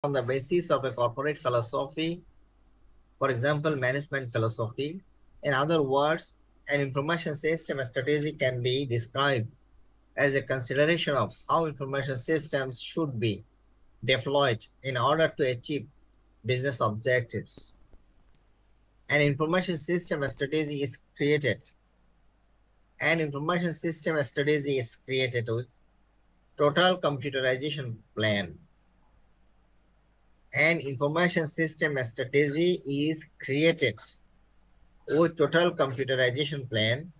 on the basis of a corporate philosophy, for example, management philosophy. In other words, an information system strategy can be described as a consideration of how information systems should be deployed in order to achieve business objectives. An information system strategy is created. An information system strategy is created with total computerization plan. An information system strategy is created with total computerization plan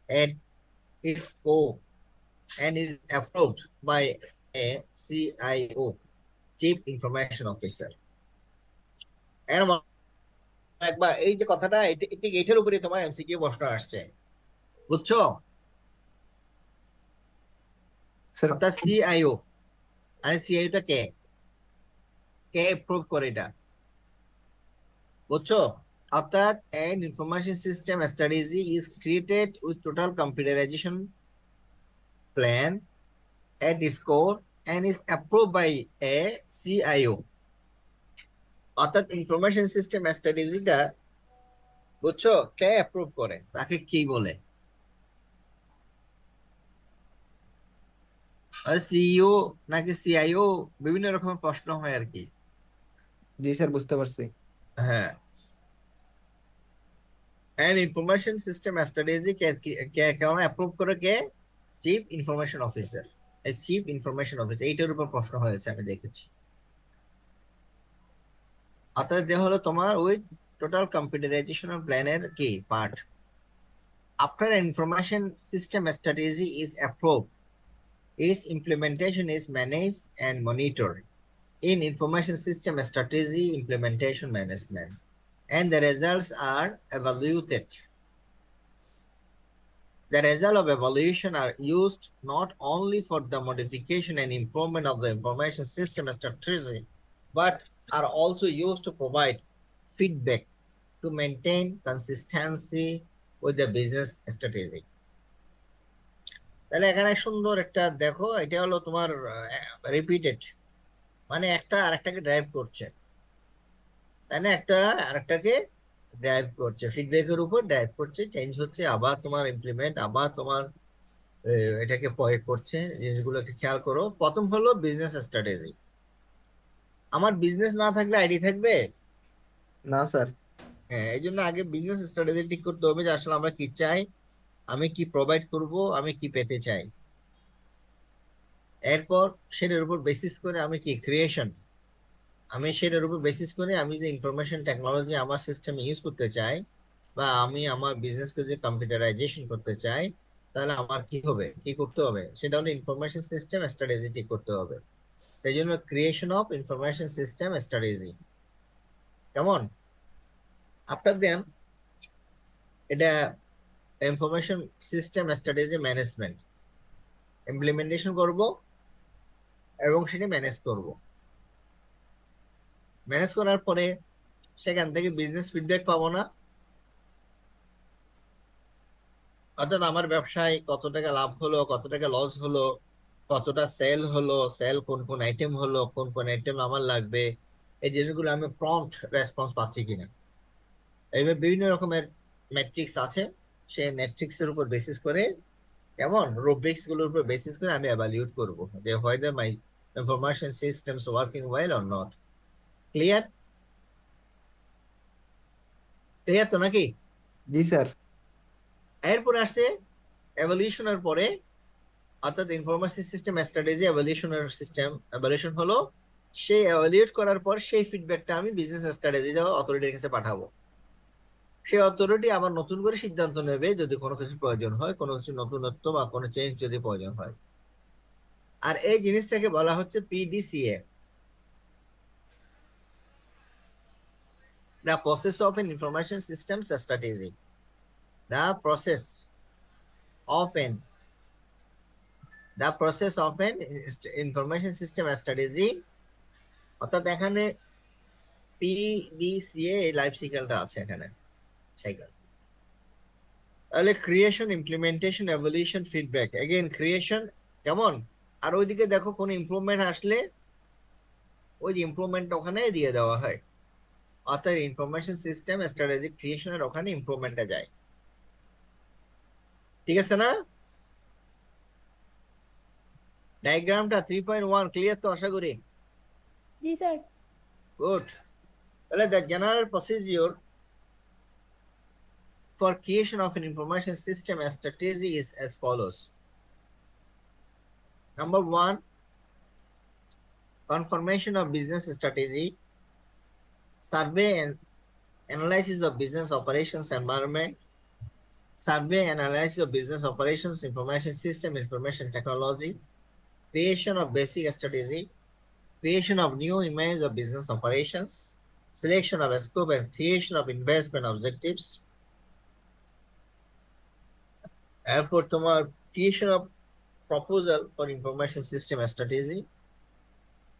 at its core and is approved by a CIO, Chief Information Officer. এর একবার এই যে কথাটা ঠিক এটার উপরে তোমার MCQ প্রশ্ন আসছে, বুঝছো? স্যার অর্থাৎ সিআইও, আর সিআইওটা কে কে অ্যাপ্রুভ করে এটা, বুঝছো? অর্থাৎ an information system strategy is created with total computerization plan at its core and is approved by a CIO. অর্থাৎ ইনফরমেশন সিস্টেম স্ট্র্যাটেজিটা, বুঝছো, কে অ্যাপ্রুভ করে, তাকে কি বলে? সিইও নাকি সিআইও, বিভিন্ন রকমের প্রশ্ন হয় আর কি। জি স্যার, বুঝতে পারছি। হ্যাঁ, এন্ড ইনফরমেশন সিস্টেম স্ট্র্যাটেজি কেমন অ্যাপ্রুভ করে? কে? Chief information officer. এই চিফ ইনফরমেশন অফিসার, এইটার উপর প্রশ্ন হয়েছে, আমি দেখেছি। অর্থাৎ যে হলো তোমার ওই টোটাল কম্পিউটারাইজেশন প্ল্যানের কি part. After an information system strategy is approved, its implementation is managed and monitored in information system strategy implementation management, and the results are evaluated. The result of evaluation are used not only for the modification and improvement of the information system strategy, but are also used to provide feedback to maintain consistency with the business strategy. তাহলে এখানে সুন্দর একটা দেখো, এটা হলো তোমার repeated, মানে একটা আরেকটাকে ড্রাইভ করছে, তাই না? একটা আরেকটাকে ড্রাইভ করছে, ফিডব্যাকের উপর ড্রাইভ করছে, চেঞ্জ হচ্ছে, আবার তোমার ইমপ্লিমেন্ট, আবার তোমার এটাকে প্রয়োগ করছে। জিনিসগুলোকে খেয়াল করো। প্রথম হলো বিজনেস স্ট্র্যাটেজি। আমার বিজনেস না থাকলে আইডি থাকবে না স্যার। হ্যাঁ, এই জন্য আগে বিজনেস স্ট্র্যাটেজি ঠিক করতে হবে যে আসলে আমরা কি চাই, আমি কি প্রোভাইড করব, আমি কি পেতে চাই। এরপর সেটার উপর বেসিস করে আমি কি ক্রিয়েশন, আমি সেটার উপর বেসিস করে আমি যে ইনফরমেশন টেকনোলজি আমার সিস্টেমে ইউজ করতে চাই, বা আমি আমার বিজনেসকে যে কম্পিউটারাইজেশন করতে চাই, তাহলে আমার কি হবে, কি করতে হবে, সেটা হলো ইনফরমেশন সিস্টেম স্ট্র্যাটেজি ঠিক করতে হবে। সেই জন্য creation of information system strategy. কেমন? আফটার দেন এটা information system strategy management implementation করব এবং সেটা ম্যানেজ করব। ম্যানেজ করার পরে সেখান থেকে বিজনেস ফিডব্যাক পাবো না, অর্থাৎ আমার ব্যবসায় কত টাকা লাভ হলো, কত টাকা লস হলো, কতটা সেল হলো, সেল কোন কোন আইটেম হলো, কোন কোন আইটেম আমার লাগবে, এই জিনিসগুলো আমি প্রম্পট রেসপন্স পাচ্ছি কিনা। এইভাবে বিভিন্ন রকমের ম্যাট্রিক্স আছে, সেই ম্যাট্রিক্স এর উপর বেসিস করে, কেমন, রুব্রিক্স গুলোর উপর বেসিস করে আমি এভালুয়েট করব যে whether my information systems working well or not. Clear? Clear তো নাকি? জি স্যার। এরপরে আসছে এভলিউশনের পরে, অর্থাৎ ইনফরমেশন সিস্টেম স্ট্র্যাটেজি এভলিউশনের সিস্টেম। এভলিউশন হলো সেই এভালুয়েট করার পর সেই ফিডব্যাকটা আমি বিজনেস স্ট্র্যাটেজি দেওয়া অথরিটির কাছে পাঠাবো। সেই অথরিটি আবার নতুন করে সিদ্ধান্ত নেবে যদি কোনো কিছু প্রয়োজন হয়, কোনো কিছু নতুনত্ব বা কোনো চেঞ্জ যদি প্রয়োজন হয়। আর এই জিনিসটাকে বলা হচ্ছে পিডিসিএ, the process of an information systems strategy. The process of an information system strategy, অর্থাৎ এখানে পিডিসিএ লাইফ সাইকেলটা আছে এখানে, সাইকেল। তাহলে creation, implementation, evolution, feedback. Again creation, কেমন? আর ওইদিকে দেখো কোনো ইমপ্রুভমেন্ট আসলে ওই যে ইমপ্রুভমেন্ট ওখানে দিয়ে দেওয়া হয়, অর্থাৎ ইনফরমেশন সিস্টেম স্ট্র্যাটেজি ক্রিয়েশনের ওখানে ইমপ্রুভমেন্টে যায়। ঠিক আছে না? ডায়াগ্রামটা 3.1 ক্লিয়ার তো আশা করি? জি স্যার। গুড। তাহলে the general procedure for creation of an information system as strategy is as follows. Number one, confirmation of business strategy, survey and analysis of business operations environment, survey and analysis of business operations, information system, information technology, creation of basic strategy, creation of new image of business operations, selection of a scope and creation of investment objectives, এরপর তোমার creation of proposal for information system strategy,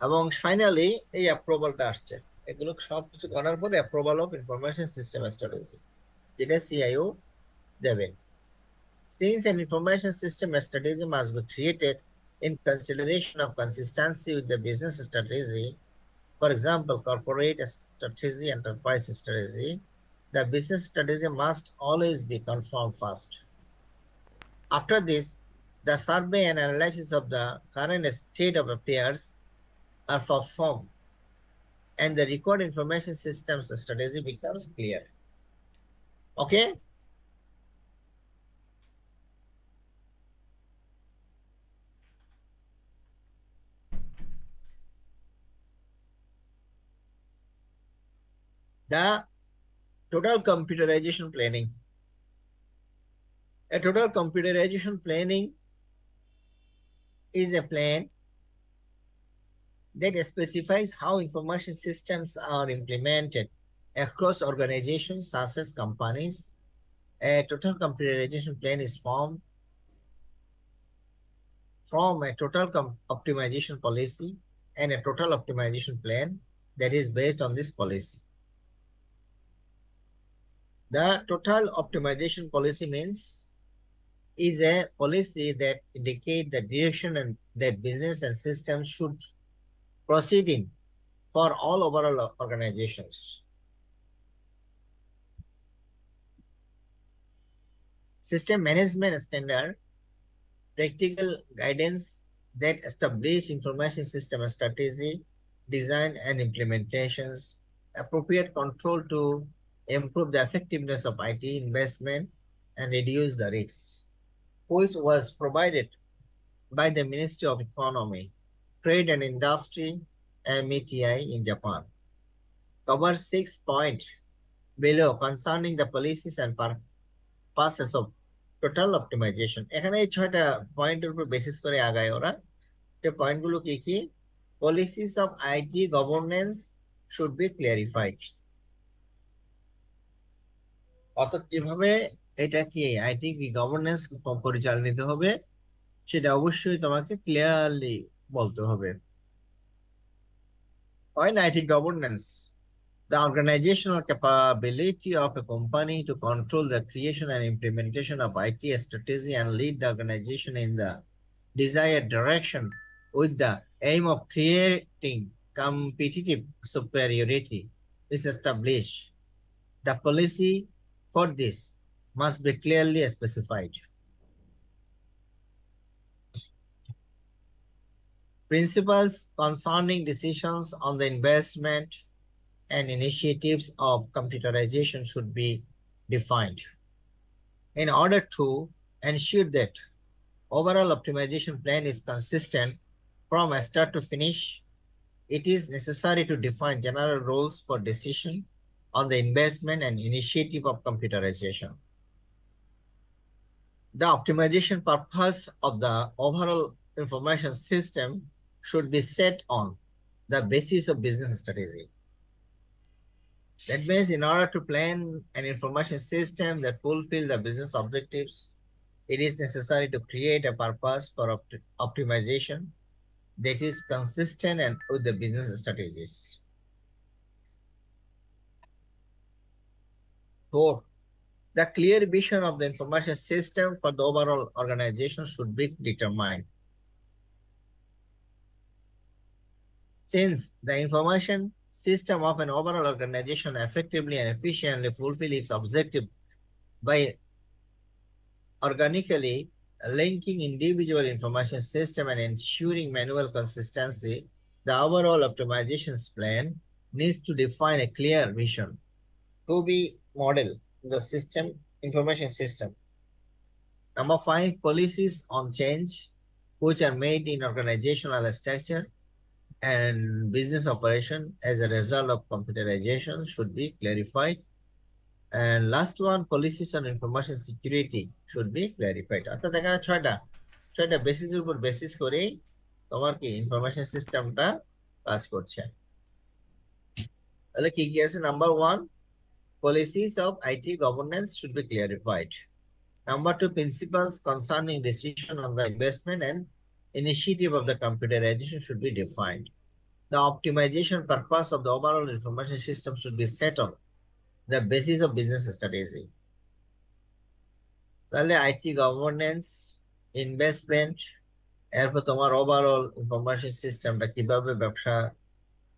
এবং finally এই অ্যাপ্রুভালটা আসছে। এগুলো সবকিছু করার পরে approval of information system strategy, যেটা সিআইও দেবে। Since an information system strategy must be created in consideration of consistency with the business strategy, for example, corporate strategy, enterprise strategy, the business strategy must always be confirmed first. After this, the survey and analysis of the current state of affairs are performed, and the record information systems strategy becomes clear. Okay? The total computerization planning. A total computerization planning is a plan that specifies how information systems are implemented across organizations such as companies. A total computerization plan is formed from a total optimization policy and a total optimization plan that is based on this policy. The total optimization policy means is a policy that indicates the direction and that business and systems should proceed in for all overall organizations. System management standard, practical guidance that establish information system strategy, design and implementations, appropriate control to improve the effectiveness of IT investment and reduce the risks, which was provided by the Ministry of Economy, Trade and Industry, METI in Japan. Cover 6 points below concerning the policies and purposes of total optimization. এখানে এই 6টা পয়েন্টের উপর basis করে আগায় ওরা। যে পয়েন্টগুলো কি কি? Policies of IT governance should be clarified. অর্থাৎ কিভাবে এটা কি আইটি কি গভর্নেন্স পরিচালিত হবে সেটা অবশ্যই তোমাকে ক্লিয়ারলি বলতে হবে। When IT governance, the organizational capability of a company to control the creation and implementation of IT strategy and lead the organization in the desired direction with the aim of creating competitive superiority is established. The policy for this must be clearly specified. Principles concerning decisions on the investment and initiatives of computerization should be defined. In order to ensure that overall optimization plan is consistent from start to finish, it is necessary to define general rules for decision on the investment and initiative of computerization. The optimization purpose of the overall information system should be set on the basis of business strategy. That means in order to plan an information system that fulfill the business objectives, it is necessary to create a purpose for optimization that is consistent and with the business strategies. 4. The clear vision of the information system for the overall organization should be determined. Since the information system of an overall organization effectively and efficiently fulfill its objective by organically linking individual information system and ensuring manual consistency, the overall optimizations plan needs to define a clear vision to be model the system information system. Number 5, policies on change, which are made in organizational structure and business operation as a result of computerization, should be clarified. And last one, policies on information security should be clarified. অর্থাৎ এখানে ছয়টা বেসিসের উপর basis করেই তোমার কি information সিস্টেমটা কাজ করছে। তাহলে কি কি আছে? Number 1, policies of IT governance should be clarified. Number 2, principles concerning decision on the investment and initiative of the computerization should be defined. The optimization purpose of the overall information system should be set on the basis of business strategy. তাহলে IT governance, investment, এরপর তোমার overall information সিস্টেমটা কিভাবে ব্যবসা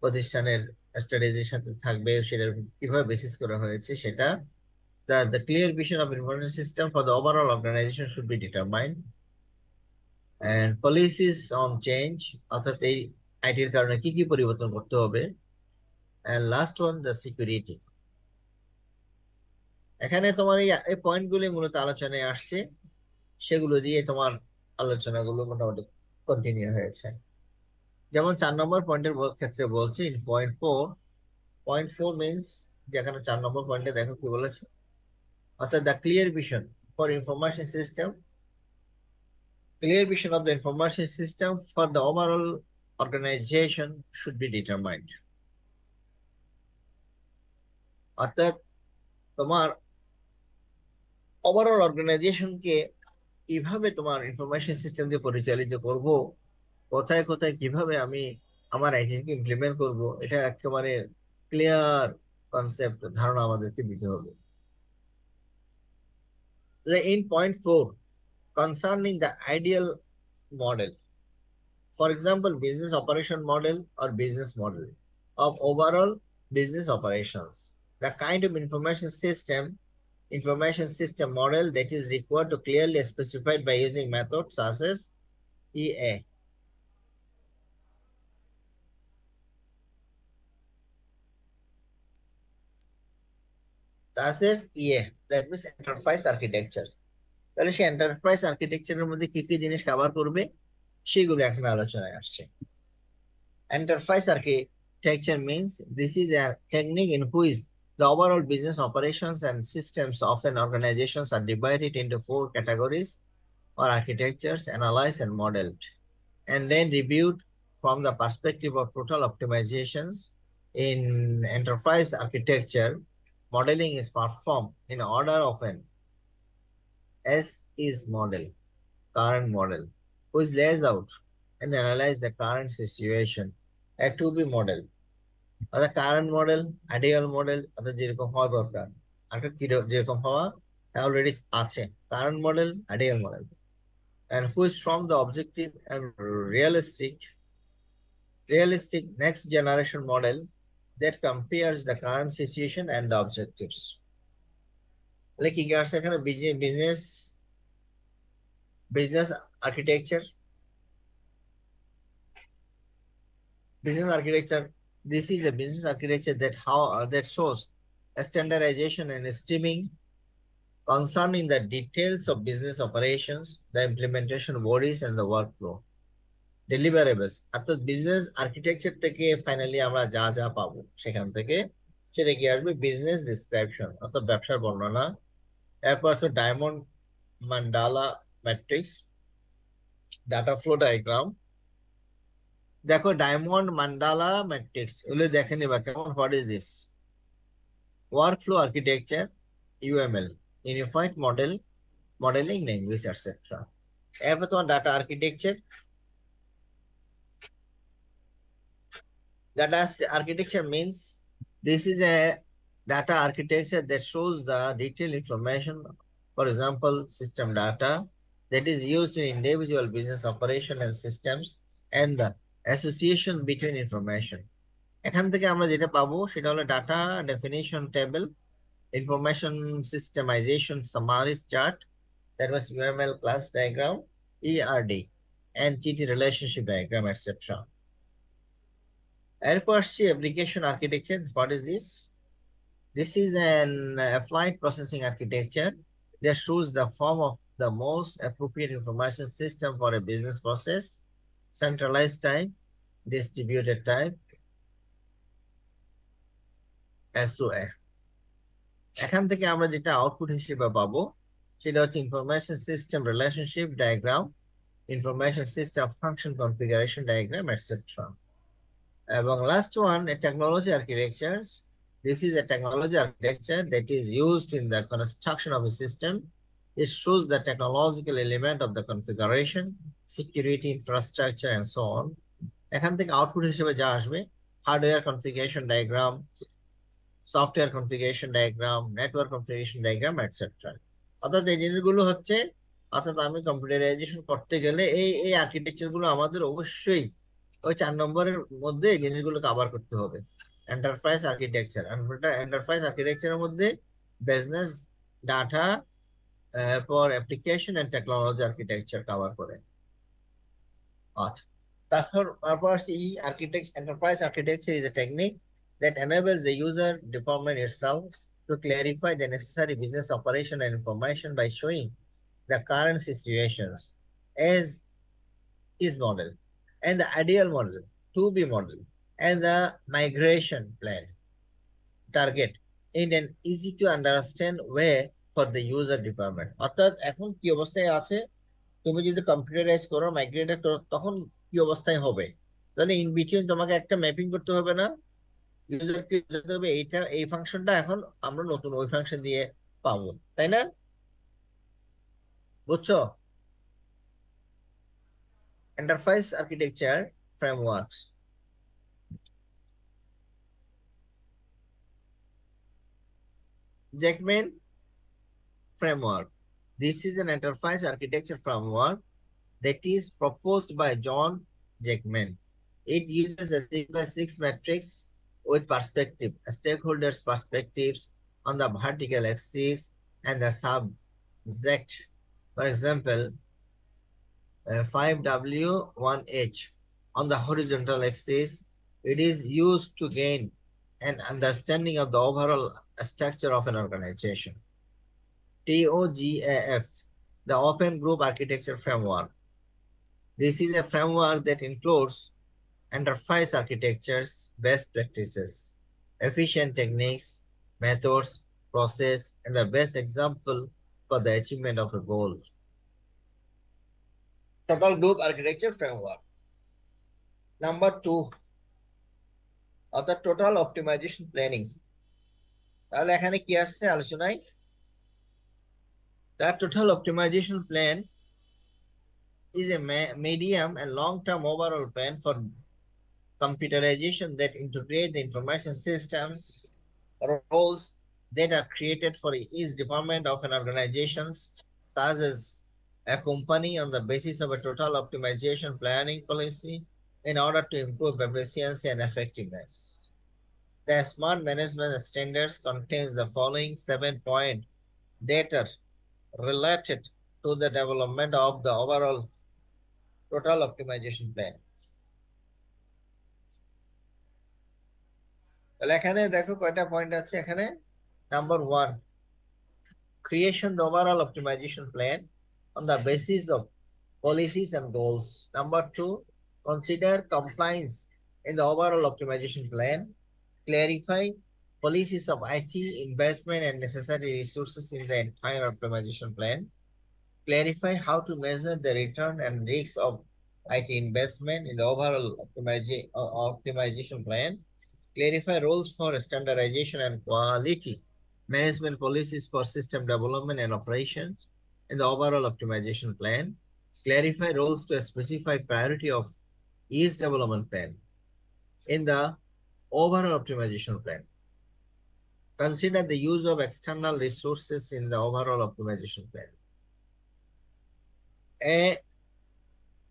প্রতিষ্ঠানের স্ট্র্যাটেজির সাথে থাকবে, সেটা কিভাবে বেসিস করা হয়েছে সেটা। The clear vision of information system for the overall organization should be determined. And policies on change, অর্থাৎ এই আইটির কারণে কি কি পরিবর্তন করতে হবে। And last one, the security. এখানে তোমার এই পয়েন্টগুলি মূলত আলোচনায় আসছে, সেগুলো দিয়ে তোমার আলোচনাগুলো মোটামুটি কন্টিনিউ হয়েছে। যেমন 4 নম্বর পয়েন্টের ক্ষেত্রে বলছে ইন পয়েন্ট 4 মিনস, যেখানে 4 নম্বর পয়েন্টে দেখো কি বলেছে, অর্থাৎ the clear vision for information system, clear vision of the information system for the overall organization should be determined. অর্থাৎ তোমার ওভারঅল অর্গানাইজেশনকে কিভাবে তোমার ইনফরমেশন সিস্টেম দিয়ে পরিচালিত করব, কোথায় কোথায় কিভাবে আমি আমার আইডিকে ইমপ্লিমেন্ট করব, এটা একেবারে ক্লিয়ার কনসেপ্ট ধারণা আমাদেরকে দিতে হবে। In point 4, concerning the ideal model, for example, business operation model or business model of overall business operations, the kind of information system model that is required to clearly specified by using methods such as EA. That means enterprise architecture. তাহলে সেই enterprise আর্কিটেকচারের মধ্যে কি কি জিনিস cover করবে সেগুলো এখন আলোচনায় আসছে। Enterprise architecture means this is a technique in which the overall business operations and systems of an organization are divided into 4 categories or architectures, analyzed and modeled, and then reviewed from the perspective of total optimizations. In enterprise architecture, modeling is performed in order of an S is model, current model, which lays out and analyze the current situation. A to be model, or the current model, ideal model, or the যেরকম হওয়া দরকার, আর যেরকম হওয়া already আছে, current model, ideal model, and which from the objective and realistic next generation model that compares the current situation and the objectives. Like কি আছে এখানে business architecture. Business architecture. This is a business architecture that shows a standardization and estimating concerning the details of business operations, the implementation bodies, and the workflow. Deliverables. অর্থাৎ business architecture থেকে finally আমরা যা যা পাবো সেখান থেকে সেটা কি আসবে? বিজনেস ডিসক্রিপশন, অর্থাৎ ব্যবসার বর্ণনা। এরপর হচ্ছে diamond mandala matrix, data flow diagram. দেখো ডায়মন্ড মান্ডালা ম্যাট্রিক্স এগুলো দেখে নিবা কেমন। What is this? Workflow architecture, UML, unified modeling language, etc. এরপর তোমার data architecture. Data architecture means this is a data architecture that shows the detailed information, for example, system data that is used in individual business operation and systems, and the association between information. এখান থেকে আমরা যেটা পাবো সেটা হলো data definition table, information systemization summary chart, that was UML class diagram, ERD, entity relationship diagram, etc. এরপর আসছে application architecture. What is this? This is an applied processing architecture that shows the form of the most appropriate information system for a business process, centralized type, distributed type, SOA. এখান থেকে আমরা যেটা output হিসেবে পাবো সেটা হচ্ছে information system relationship diagram, information system function configuration diagram, etcetera. এবং last one, a technology architectures. This is a technology architecture that is used in the construction of a system. It shows the technological element of the configuration, security, infrastructure, and so on. এখান থেকে output হিসেবে যা আসবে, hardware configuration diagram, software configuration diagram, network configuration diagram, etcetera. অর্থাৎ এই জিনিসগুলো হচ্ছে, অর্থাৎ আমি কম্পিউটারাইজেশন করতে গেলে এই এই আর্কিটেকচার গুলো আমাদের অবশ্যই ওই 4 নম্বরের মধ্যে এই জিনিসগুলো কভার করতে হবে। এন্টারপ্রাইজ আর্কিটেকচার, এন্টারপ্রাইজ আর্কিটেকচারের মধ্যে বিজনেস, ডাটা, পর application and technology architecture cover করে। আচ্ছা, তারপর আসছে এই enterprise architecture is a technique that enables the user department itself to clarify the necessary business operation and information by showing the current situations as is model and the ideal model, to be model, and the migration plan target in an easy to understand way for the user department. অর্থাৎ এখন কি অবস্থায় আছে, তুমি যদি computerise করো, migrate করো, তখন কি অবস্থায় হবে, তাহলে ইন বিটুইন তোমাকে একটা ম্যাপিং করতে হবে না, ইউজারকে বুঝাতে হবে এইটা, এই ফাংশনটা এখন আমরা নতুন ওই ফাংশন দিয়ে পাবো, তাই না? বুঝছো? Enterprise architecture frameworks. Jackman framework. This is an enterprise architecture framework that is proposed by John Jackman. It uses a 6x6 matrix with perspective, stakeholders' perspectives on the vertical axis and the subject. For example, 5W1H on the horizontal axis. It is used to gain an understanding of the overall structure of an organization. TOGAF, the Open Group Architecture Framework. This is a framework that includes enterprise architectures, best practices, efficient techniques, methods, process, and the best example for the achievement of a goal. Total Group Architecture Framework. Number 2, or the Total Optimization Planning. তাহলে এখানে কি আছে আলোচনায়? The Total Optimization Plan is a medium and long-term overall plan for computerization that integrate the information systems roles that are created for each department of an organization, such as a company, on the basis of a total optimization planning policy in order to improve efficiency and effectiveness. The Smart Management Standards contains the following 7 points that are related to the development of the overall total optimization plan. তাহলে এখানে দেখো কয়টা point আছে এখানে। Number 1, creation the overall optimization plan on the basis of policies and goals. Number 2, consider compliance in the overall optimization plan. Clarify policies of IT investment and necessary resources in the entire optimization plan. Clarify how to measure the return and risks of IT investment in the overall optimization plan. Clarify roles for standardization and quality management policies for system development and operations in the overall optimization plan. Clarify roles to specify priority of each development plan in the overall optimization plan. Consider the use of external resources in the overall optimization plan.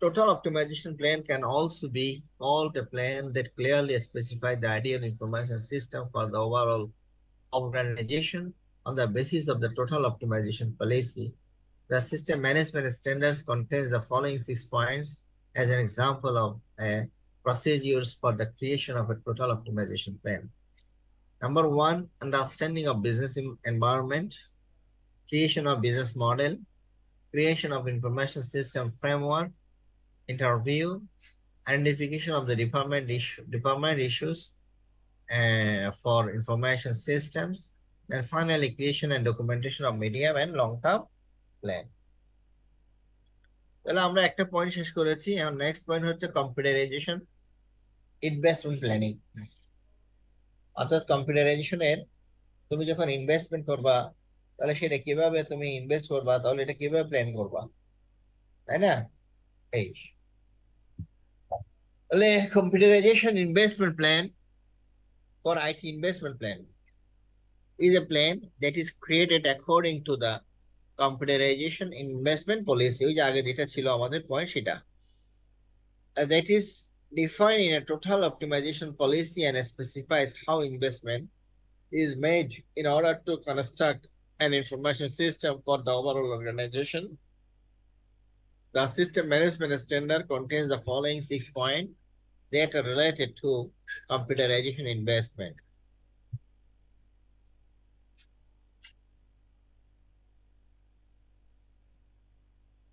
Total optimization plan can also be called a plan that clearly specifies the ideal information system for the overall organization. On the basis of the total optimization policy, the system management standards contains the following 6 points as an example of procedures for the creation of a total optimization plan. Number one, understanding of business environment, creation of business model, creation of information system framework, interview, identification of the department issues for information systems, and finally creation and documentation of medium and long-term plan. তাহলে আমরা একটা point শেষ করেছি। এখন next point হচ্ছে computerisation investment planning. অর্থাৎ কম্পিউটারাইজেশনের তুমি যখন ইনভেস্টমেন্ট করবা তাহলে সেটা কিভাবে তুমি ইনভেস্ট করবা, তাহলে এটা কিভাবে প্ল্যান করবা, তাই না? এই তাহলে computerisation investment plan for IT investment plan is a plan that is created according to the computerization investment policy, ওই যে আগে যেটা ছিল আমাদের পয়েন্ট সেটা, that is defined in a total optimization policy and specifies how investment is made in order to construct an information system for the overall organization. The system management standard contains the following 6 points that are related to computerization investment.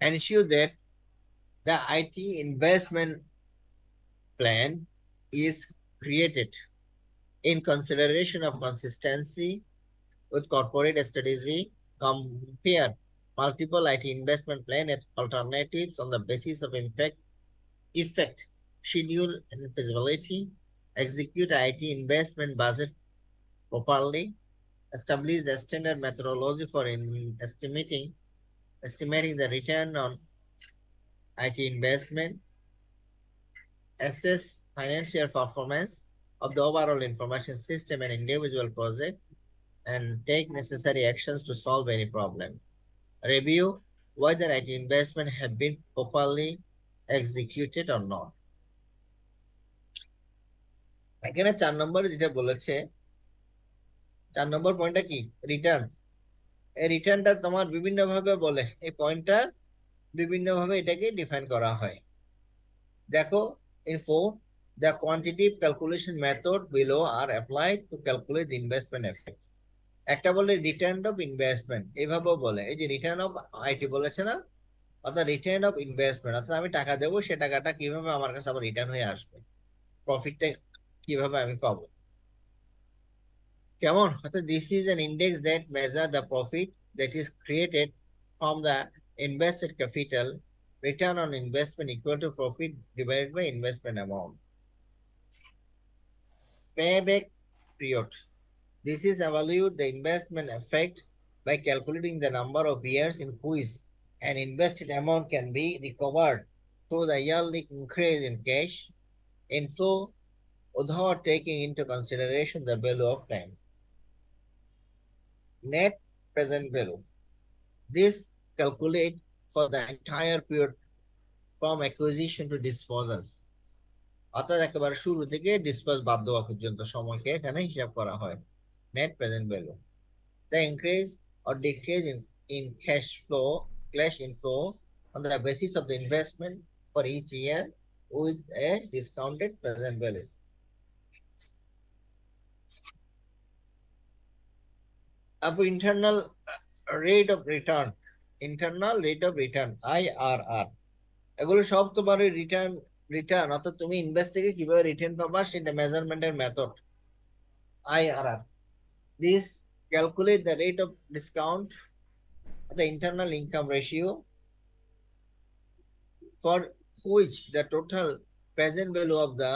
Ensure that the IT investment plan is created in consideration of consistency with corporate strategy. Compare multiple IT investment plan and alternatives on the basis of effect, schedule, and feasibility. Execute IT investment budget properly. Establish the standard methodology for estimating the return on IT investment. Assess financial performance of the overall information system and individual project, and take necessary actions to solve any problem. Review whether IT investment have been properly executed or not. এখানে 4 নম্বরে যেটা বলেছে, 4 নম্বর পয়েন্টটা কি? Return. এই রিটার্নটা তোমার বিভিন্ন ভাবে বলে, এই পয়েন্টটা বিভিন্ন ভাবে এটাকে ডিফাইন করা হয়। দেখো, info, the quantitative calculation method below are applied to calculate the investment effect. একটা বলে রিটার্ন অফ ইনভেস্টমেন্ট, এইভাবেও বলে, এই যে রিটার্ন অফ আইটি বলেছে না, অর্থাৎ রিটার্ন অফ ইনভেস্টমেন্ট, অর্থাৎ আমি টাকা দেবো, সে টাকাটা কিভাবে আমার কাছে আবার রিটার্ন হয়ে আসবে, প্রফিটটা কিভাবে আমি পাবো, কেমন? অর্থাৎ this is an index that measure the profit that is created from the invested capital. Return on investment equal to profit divided by investment amount. Payback period. This is evaluate the investment effect by calculating the number of years in which an invested amount can be recovered through the yearly increase in cash inflow without taking into consideration the value of time. Net present value. This calculate for the entire period from acquisition to disposal. অর্থাৎ একেবারে শুরু থেকে dispose বাদ দেওয়া পর্যন্ত সময়কে এখানে হিসাব করা হয়। Net present value. The increase or decrease in cash inflow on the basis of the investment for each year with a discounted present value. Up internal rate of return, IRR, এগুলো সব তোমার রিটার্ন অর্থাৎ তুমি invest থেকে কিভাবে return পাবা সেটা মেজারমেন্টের method IRR. This calculate the rate of discount, the internal income ratio, for which the total present value of the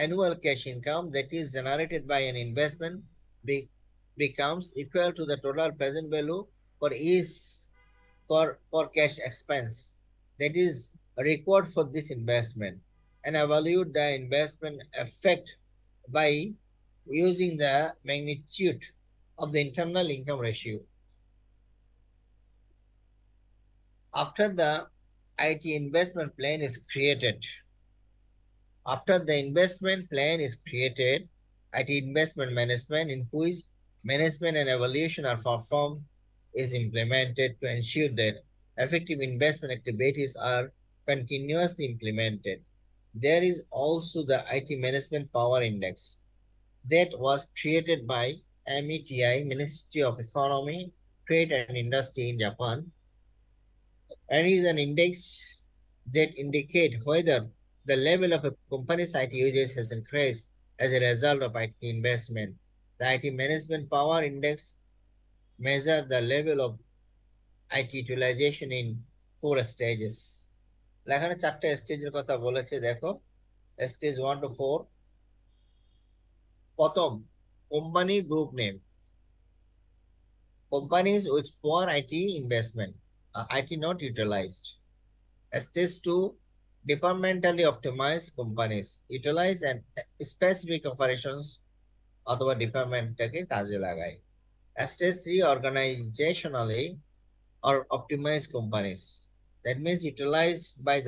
annual cash income that is generated by an investment becomes equal to the total present value for cash expense that is required for this investment, and evaluate the investment effect by using the magnitude of the internal income ratio. After the IT investment plan is created. After the investment plan is created, IT investment management, in which management and evaluation are performed, is implemented to ensure that effective investment activities are continuously implemented. There is also the IT Management Power Index that was created by METI, Ministry of Economy, Trade and Industry in Japan, and is an index that indicate whether the level of a company's IT usage has increased as a result of IT investment. The IT Management Power Index measures the level of IT utilization in 4 stages. এখানে 4টা স্টেজের কথা বলেছে দেখো, stage 1 to 4। প্রথম, company group name, companies with poor IT investment, IT not utilized. Stage 2, departmentally optimized companies utilize and specific operations অথবা ডিপার্টমেন্টটাকে কাজে লাগায়। Stage 3, organizationally or optimized companies, that means utilized by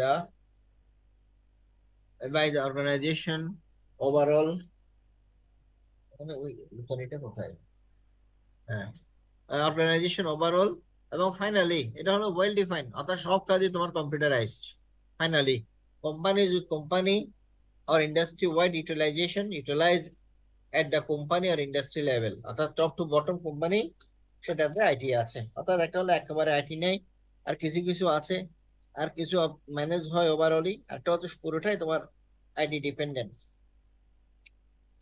the organization overall। এটা কোথায়? হ্যাঁ, organisation overall. এবং finally এটা হলো ওয়েল ডিফাইন্ড, অর্থাৎ সব কাজই তোমার computerised. Finally, companies with company or industry wide utilization utilize at the company or industry level, অর্থাৎ টপ টু বটম কোম্পানি সেটাতে আইটি আছে। অর্থাৎ একটা হলো একেবারে আইটি নেই, আর কিছু কিছু আছে, আর কিছু ম্যানেজ হয় ওভারঅলই, একটা হচ্ছে পুরোটাই তোমার আইটি ডিপেন্ডেন্ট।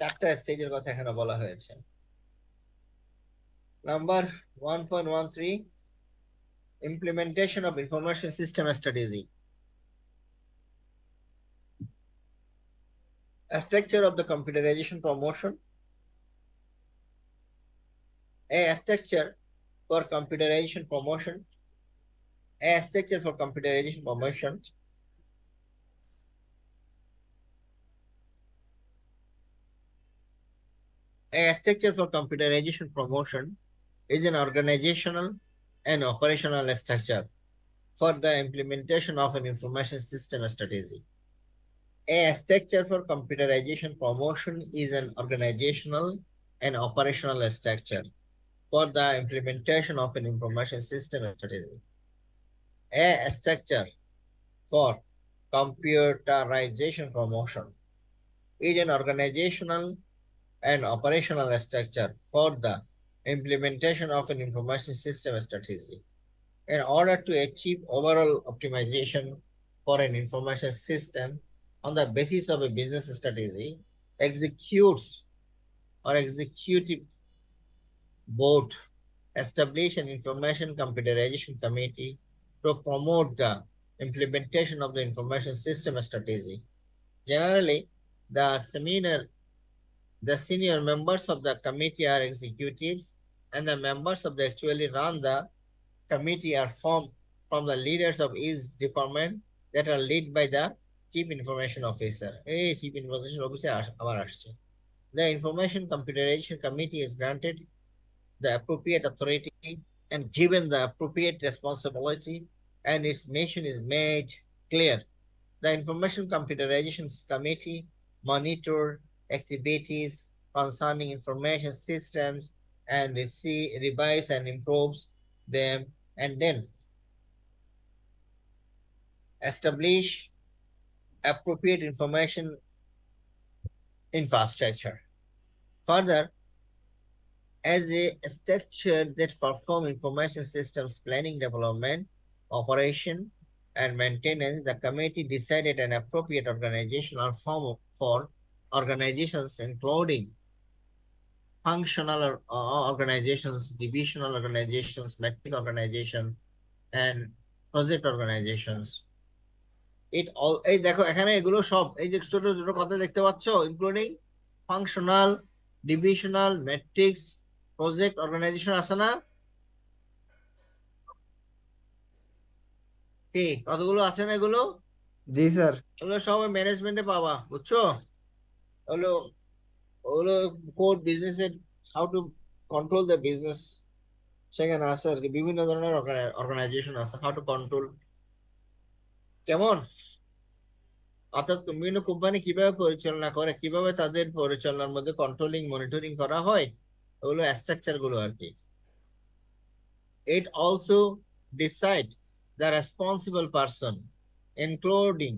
4টা স্টেজের কথা এখানে বলা হয়েছে। Number 1.13, implementation of information system strategy. A structure of the computerization promotion. A structure for computerization promotion. A structure for computerization promotion. A structure for computerization promotion is an organizational and operational structure for the implementation of an information system strategy. A structure for computerization promotion is an organizational and operational structure for the implementation of an information system strategy. A structure for computerization promotion is an organizational and operational structure for the implementation of an information system strategy. In order to achieve overall optimization for an information system on the basis of a business strategy, executes or executive board establish an information computerization committee to promote the implementation of the information system strategy. Generally, the senior members of the committee are executives, and the members of the actually run the committee are formed from the leaders of each department that are led by the chief information officer. Hey, chief information officer আবার আসছে। The information computerization committee is granted the appropriate authority and given the appropriate responsibility, and its mission is made clear. The information computerization committee monitor activities concerning information systems and revise and improves them, and then establish appropriate information infrastructure. Further, as a structure that perform information systems planning, development, operation, and maintenance, the committee decided an appropriate organizational form for organizations, including functional organizations, divisional organizations, metric organizations, and project organizations. এই দেখো এখানে এগুলো সব এই যে ছোট ছোট কথা দেখতে পাচ্ছ, including functional, divisional, matrix, project organisation আছে না? কি কতগুলো আছে না এগুলো? জি স্যার। এগুলো সব ম্যানেজমেন্টে পাবা, বুঝছো? ওগুলো ওগুলো কোর বিজনেসের how to control the business, সেখানে আছে আর কি। বিভিন্ন ধরনের অর্গানাইজেশন আছে, হাউ টু কন্ট্রোল কেমন? অর্থাৎ বিভিন্ন কোম্পানি কিভাবে পরিচালনা করে, কিভাবে তাদের পরিচালনার মধ্যে কন্ট্রোলিং মনিটরিং করা হয়, ওগুলো স্ট্রাকচার গুলো আর কি। It also decide the responsible person, including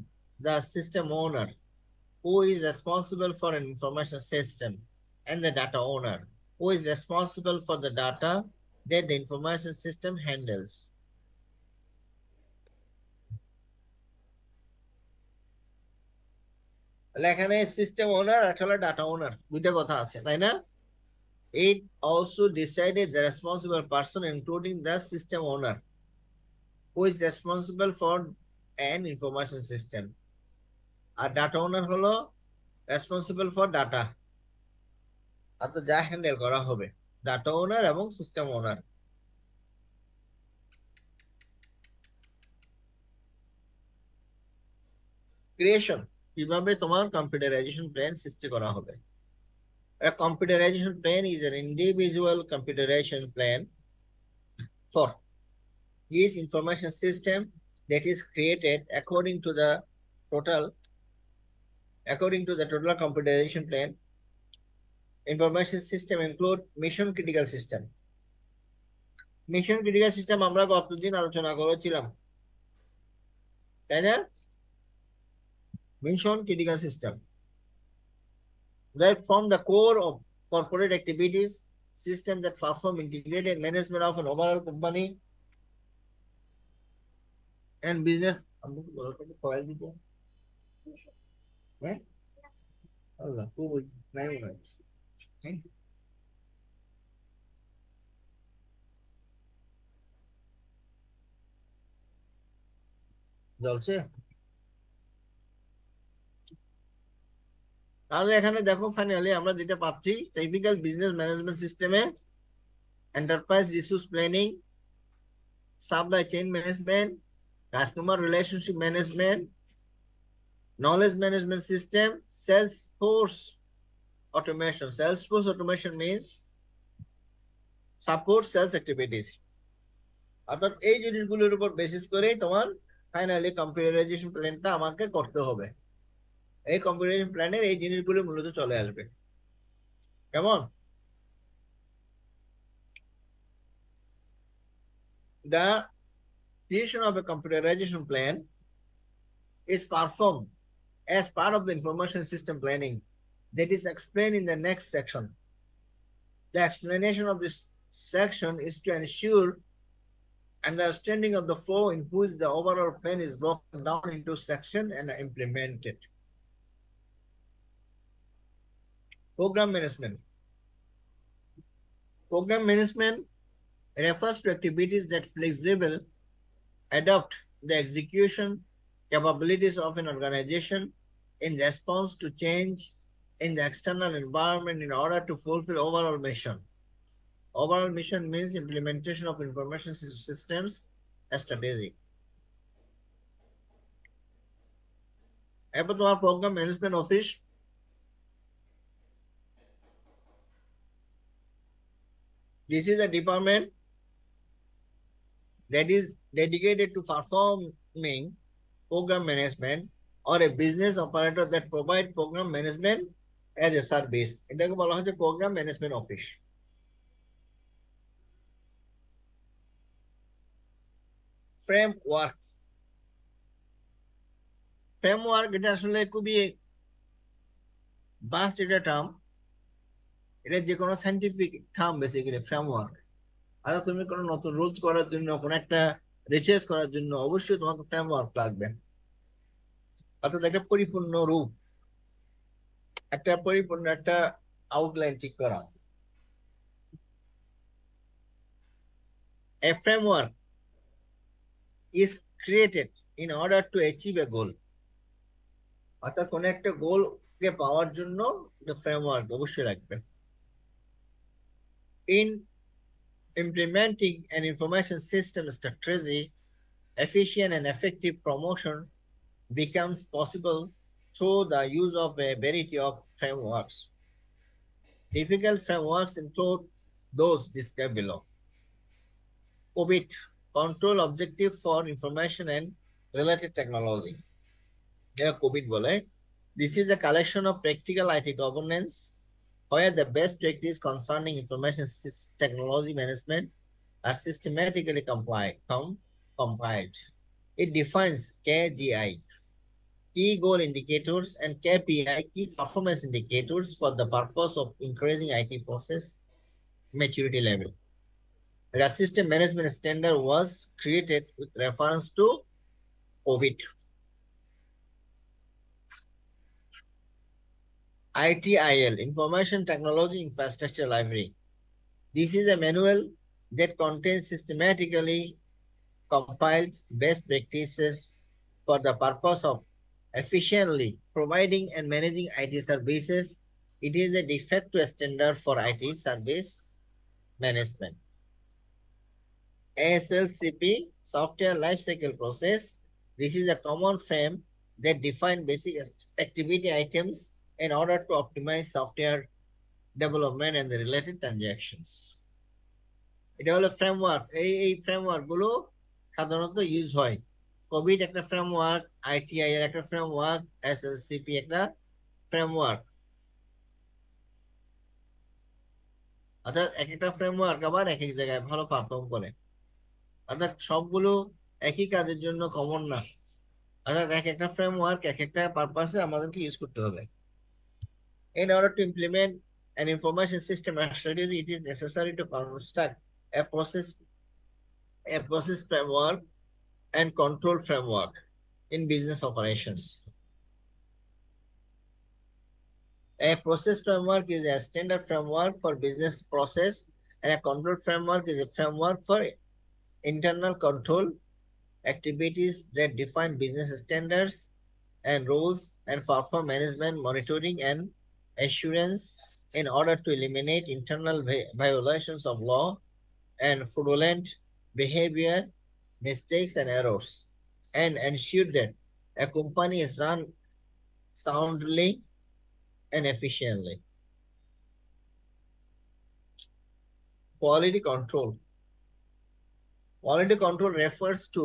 the system owner, who is responsible for an information system, and the data owner, who is responsible for the data that the information system handles. এখানে system ওনার আর হলো data ওনার, দুইটা কথা আছে তাই না? It also decided the responsible person, including the system owner, who is responsible for an information system. আর data owner হলো responsible for data, অর্থাৎ যা হ্যান্ডেল করা হবে, ডাটা ওনার এবং সিস্টেম ওনার। ক্রিয়েশন, কিভাবে তোমার কম্পিউটারাইজেশন প্ল্যান সৃষ্টি করা হবে। A computerization plan is an individual computerization plan for each information system that is created according to the total computerization plan. Information system include mission critical system. Mission critical system আমরা গতদিন আলোচনা করেছিলাম তাই না? Mission critical system that form the core of corporate activities, system that perform integrated management of an overall company and business. হ্যাঁ আল্লাহ খুব নাই মনে হয়। হ্যাঁ? জ্বলছে? তাহলে এখানে দেখো ফাইনালি আমরা যেটা পাচ্ছি, টিপিক্যাল বিজনেস ম্যানেজমেন্ট সিস্টেমে enterprise resource planning, supply chain management, customer relationship management, knowledge management system, Salesforce automation. Salesforce automation means support sales activities. অর্থাৎ এই জিনিসগুলোর উপর বেসিস করেই তোমার ফাইনালি কম্পিউটারাইজেশন প্ল্যানটা আমাকে করতে হবে। এই কম্পিউটারাইজেশন প্ল্যানের এই জিনিসগুলো মূলত চলে আসবে। কেমন? The creation of a computerization plan is performed as part of the information system planning that is explained in the next section. The explanation of this section is to ensure understanding of the flow in which the overall plan is broken down into sections and implemented. Program management. Program management refers to activities that flexible adapt the execution capabilities of an organization in response to change in the external environment in order to fulfill overall mission. Overall mission means implementation of information systems strategy. এরপর তোমার programme management office, this is a department that is dedicated to performing program management or a business operator that provide program management as a service. এটাকে বলা হচ্ছে programme management office. Framework, framework এটা আসলে খুবই bast একটা term, এটা যে কোনো সাইন্টিফিক টার্ম বেসিক্যালি ফ্রেমওয়ার্ক। আচ্ছা তুমি কোনো নতুন রুলস করার জন্য, কোনো একটা রিসার্চ করার জন্য অবশ্যই তোমাকে ফ্রেমওয়ার্ক লাগবে, অর্থাৎ একটা পরিপূর্ণ রূপ, একটা পরিপূর্ণ একটা আউটলাইন ঠিক করা। A framework is created in order to achieve a goal. অর্থাৎ কোন একটা গোল কে পাওয়ার জন্য ফ্রেমওয়ার্ক অবশ্যই লাগবে। In implementing an information system strategy, efficient and effective promotion becomes possible through the use of a variety of frameworks. Typical frameworks include those described below. COVID, control objective for information and related technology. COVID বলে, this is a collection of practical IT governance where the best practice concerning information technology management are systematically compiled. It defines KGI, key goal indicators, and KPI, key performance indicators for the purpose of increasing IT process maturity level. The system management standard was created with reference to COVID. ITIL, Information Technology Infrastructure Library. This is a manual that contains systematically compiled best practices for the purpose of efficiently providing and managing IT services. It is a de facto standard for IT service management. ASLCP, Software Lifecycle Process. This is a common frame that defines basic activity items in order to optimize software development and the related transactions. এটা হলো framework. এই framework গুলো সাধারণত use হয়। Covid একটা framework, ITI এর একটা framework, এসএলসিপি একটা ফ্রেমওয়ার্ক। অর্থাৎ এক একটা ফ্রেমওয়ার্ক আবার এক এক জায়গায় ভালো পারফর্ম করে। অর্থাৎ সবগুলো একই কাজের জন্য কমন না। অর্থাৎ এক একটা ফ্রেমওয়ার্ক এক একটা পারপাসে আমাদেরকে ইউজ করতে হবে। In order to implement an information system strategy, it is necessary to construct a process framework and control framework in business operations. A process framework is a standard framework for business process, and a control framework is a framework for internal control activities that define business standards and rules and perform management, monitoring, and assurance in order to eliminate internal violations of law and fraudulent behavior, mistakes, and errors, and ensure that a company is run soundly and efficiently. Quality control. Quality control refers to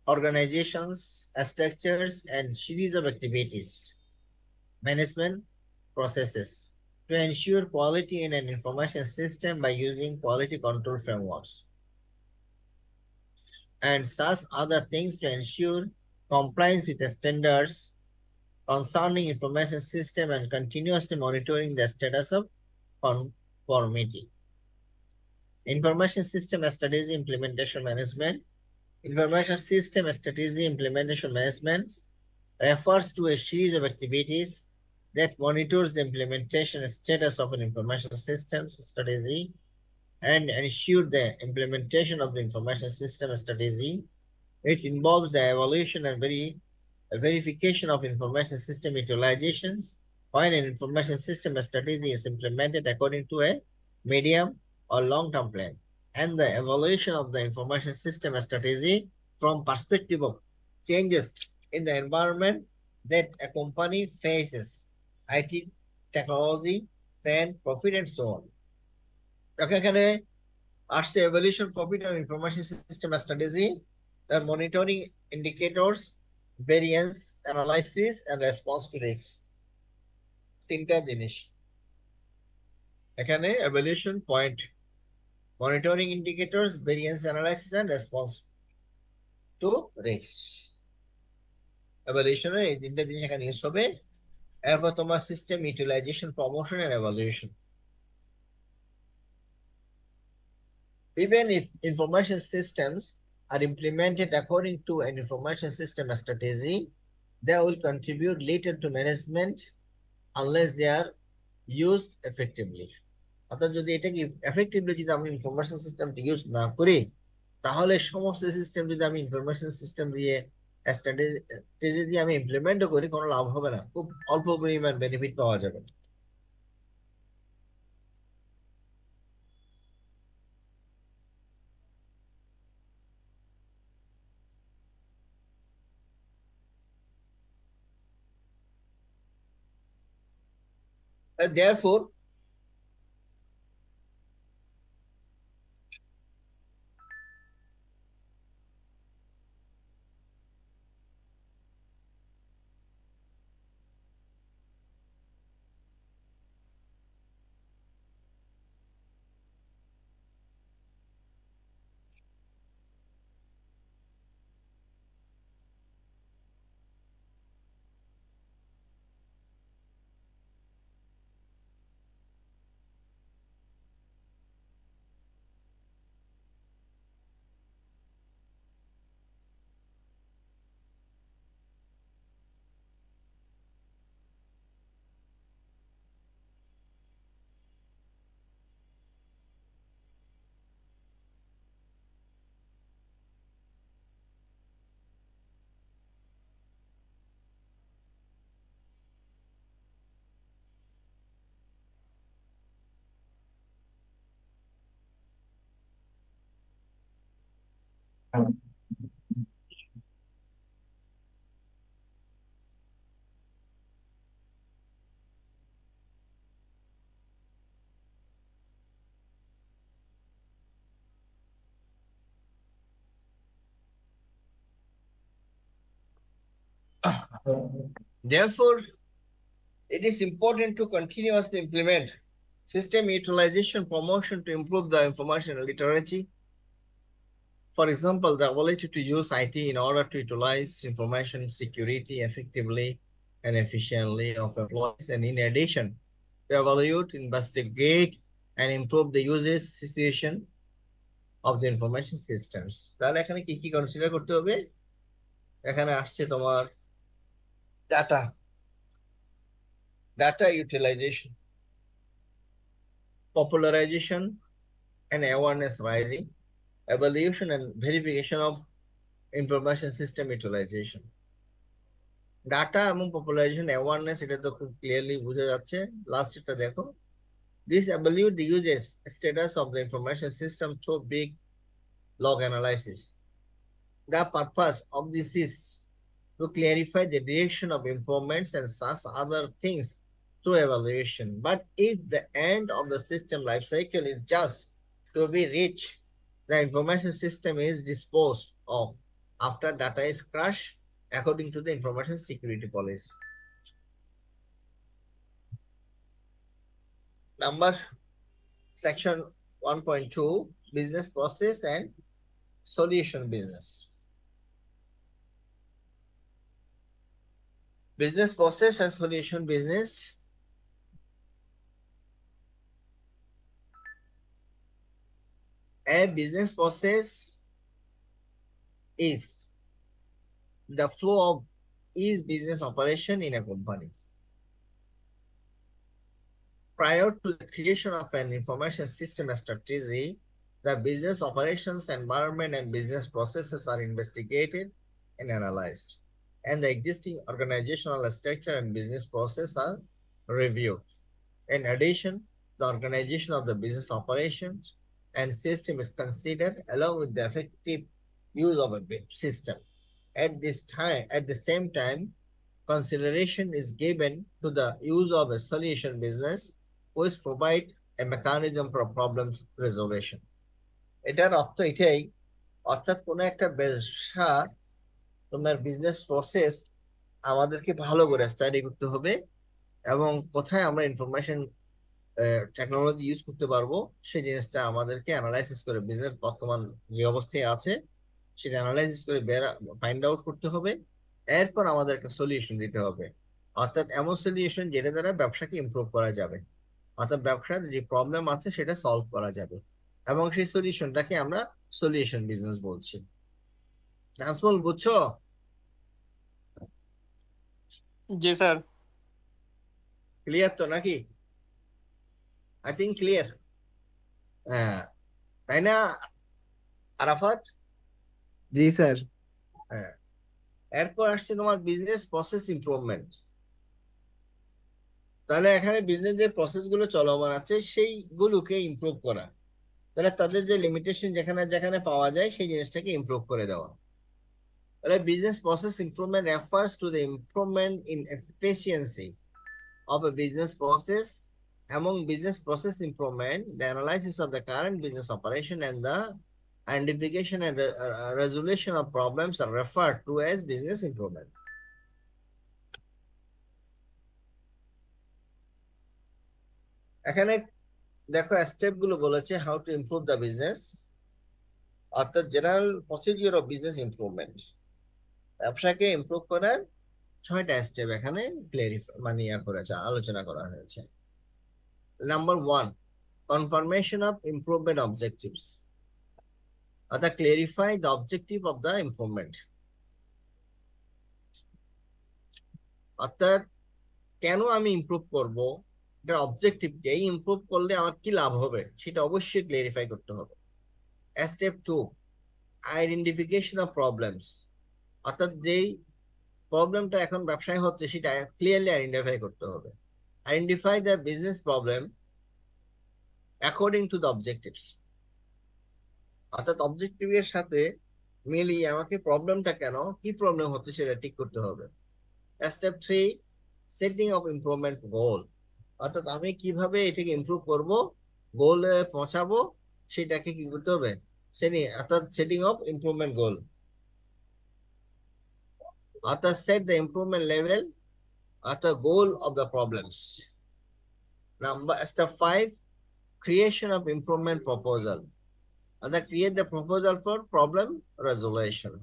organizations, structures, and series of activities, management processes to ensure quality in an information system by using quality control frameworks. And such other things to ensure compliance with the standards concerning information system and continuously monitoring the status of conformity. Information system strategy implementation management. Information system strategy implementation management refers to a series of activities that monitors the implementation status of an information systems strategy and ensure the implementation of the information system strategy. It involves the evaluation and verification of information system utilizations when an information system strategy is implemented according to a medium or long-term plan, and the evaluation of the information system strategy from perspective of changes in the environment that a company faces, IT, technology, trend, profit, and so on. এখানে আসছে evaluation, profit, and information system strategy, the monitoring indicators, variance analysis, and response to risks. তিনটা জিনিস এখানে evaluation point, monitoring indicators, variance analysis, and response to risks. Evaluation এই তিনটা জিনিস এখানে use হবে। এরপর তোমার system utilisation, promotion, and evaluation. Even if information systems are implemented according to an information system strategy, they will contribute little to management unless they are used effectively. অর্থাৎ যদি এটাকে এফেক্টিভলি যদি আমি ইনফরমেশন সিস্টেমটি use না করি, তাহলে সমস্ত সিস্টেম যদি আমি ইনফরমেশন সিস্টেম দিয়ে স্ট্র্যাটেজি দিয়ে আমি ইমপ্লিমেন্টও করি, কোনো লাভ হবে না, খুব অল্প পরিমাণ বেনিফিট পাওয়া যাবে। Therefore, Therefore, it is important to continuously implement system utilization promotion to improve the information literacy. For example, the ability to use IT in order to utilize information security effectively and efficiently of employees, and in addition, to evaluate, investigate, and improve the usage situation of the information systems. তাহলে এখানে কি কি consider করতে হবে? এখানে আসছে তোমার data utilization, popularization and awareness rising, evaluation and verification of information system utilization. Data এবং পপুলারাইজেশন অ্যাওয়ারনেস, এটা তো খুব ক্লিয়ারলি বোঝা যাচ্ছে। লাস্টটা দেখো, this evaluate the uses status of the information system through big log analysis. The purpose of this is to clarify the direction of improvements and such other things through evaluation. But if the end of the system life cycle is just to be reached, the information system is disposed of after data is crushed according to the information security policy. Number section 1.2, business process and solution business. Business process and solution business. A business process is the flow of each business operation in a company. Prior to the creation of an information system strategy, the business operations environment and business processes are investigated and analyzed, and the existing organizational structure and business process are reviewed. In addition, the organization of the business operations and system is considered along with the effective use of a system. At the same time, consideration is given to the use of a solution business, which provide a mechanism for problems resolution. এটার অর্থ এটাই, অর্থাৎ কোনো একটা ব্যবসা, তোমার business process আমাদেরকে ভালো করে স্টাডি করতে হবে, এবং কোথায় আমরা ইনফরমেশন টেকনোলজি ইউজ করতে পারবো সেই জিনিসটা আমাদেরকে অ্যানালাইসিস করে বিজনেস বর্তমান যে অবস্থায় আছে সেটা অ্যানালাইসিস করে ফাইন্ড আউট করতে হবে। এরপর আমাদের একটা সলিউশন দিতে হবে, অর্থাৎ এমন সলিউশন যেটা দ্বারা ব্যবসাকে ইমপ্রুভ করা যাবে, অর্থাৎ ব্যবসার যে প্রবলেম আছে সেটা সলভ করা যাবে, এবং সেই সলিউশনটাকে আমরা সলিউশন বিজনেস বলছি। নাজমুল, বুঝছো? জি স্যার। ক্লিয়ার তো নাকি? I think clear. হ্যাঁ, তাই না আরাফাত? জি স্যার। হ্যাঁ, এরপর আসছে তোমার বিজনেস প্রসেস ইমপ্রুভমেন্ট। তাহলে এখানে বিজনেস যে প্রসেস গুলো চলমান আছে সেইগুলোকে ইমপ্রুভ করা, তাহলে তাদের যে লিমিটেশন যেখানে যেখানে পাওয়া যায় সেই জিনিসটাকে ইমপ্রুভ করে দেওয়া। তাহলে business process improvement refers to the improvement in efficiency of a business process. Among business process improvement, the analysis of the current business operation and the identification and resolution of problems are referred to as business improvement. এখানে দেখো step গুলো বলেছে how to improve the business, অর্থাৎ general procedure of business improvement. ব্যবসাকে improve করার 6টা step এখানে আলোচনা করা হয়েছে। Number 1, confirmation of improvement objectives, অর্থাৎ clarify the objective of the improvement, অর্থাৎ কেন আমি ইমপ্রুভ করব, এটার অবজেক্টিভ কি, এই ইমপ্রুভ করলে আমার কি লাভ হবে সেটা অবশ্যই ক্লিয়ারিফাই করতে হবে। স্টেপ 2, আইডেন্টিফিকেশন অফ প্রবলেমস, অর্থাৎ যেই প্রবলেমটা এখন ব্যবসায় হচ্ছে সেটা ক্লিয়ারলি আইডেন্টিফাই করতে হবে। Identify the business problem according to the objectives, অর্থাৎ অবজেক্টিভের সাথে মিলিয়ে আমাকে প্রবলেমটা কেন, কি প্রবলেম হচ্ছে সেটা ঠিক করতে হবে। স্টেপ 3, সেটিং অফ ইমপ্রুভমেন্ট গোল, অর্থাৎ আমি কিভাবে এটাকে ইমপ্রুভ করব, গোলে পৌঁছাবো, সেটাকে কি করতে হবে, অর্থাৎ সেটিং অফ ইমপ্রুভমেন্ট গোল, অর্থাৎ set the improvement level at the goal of the problems. Step 5, creation of improvement proposal. Create the proposal for problem resolution.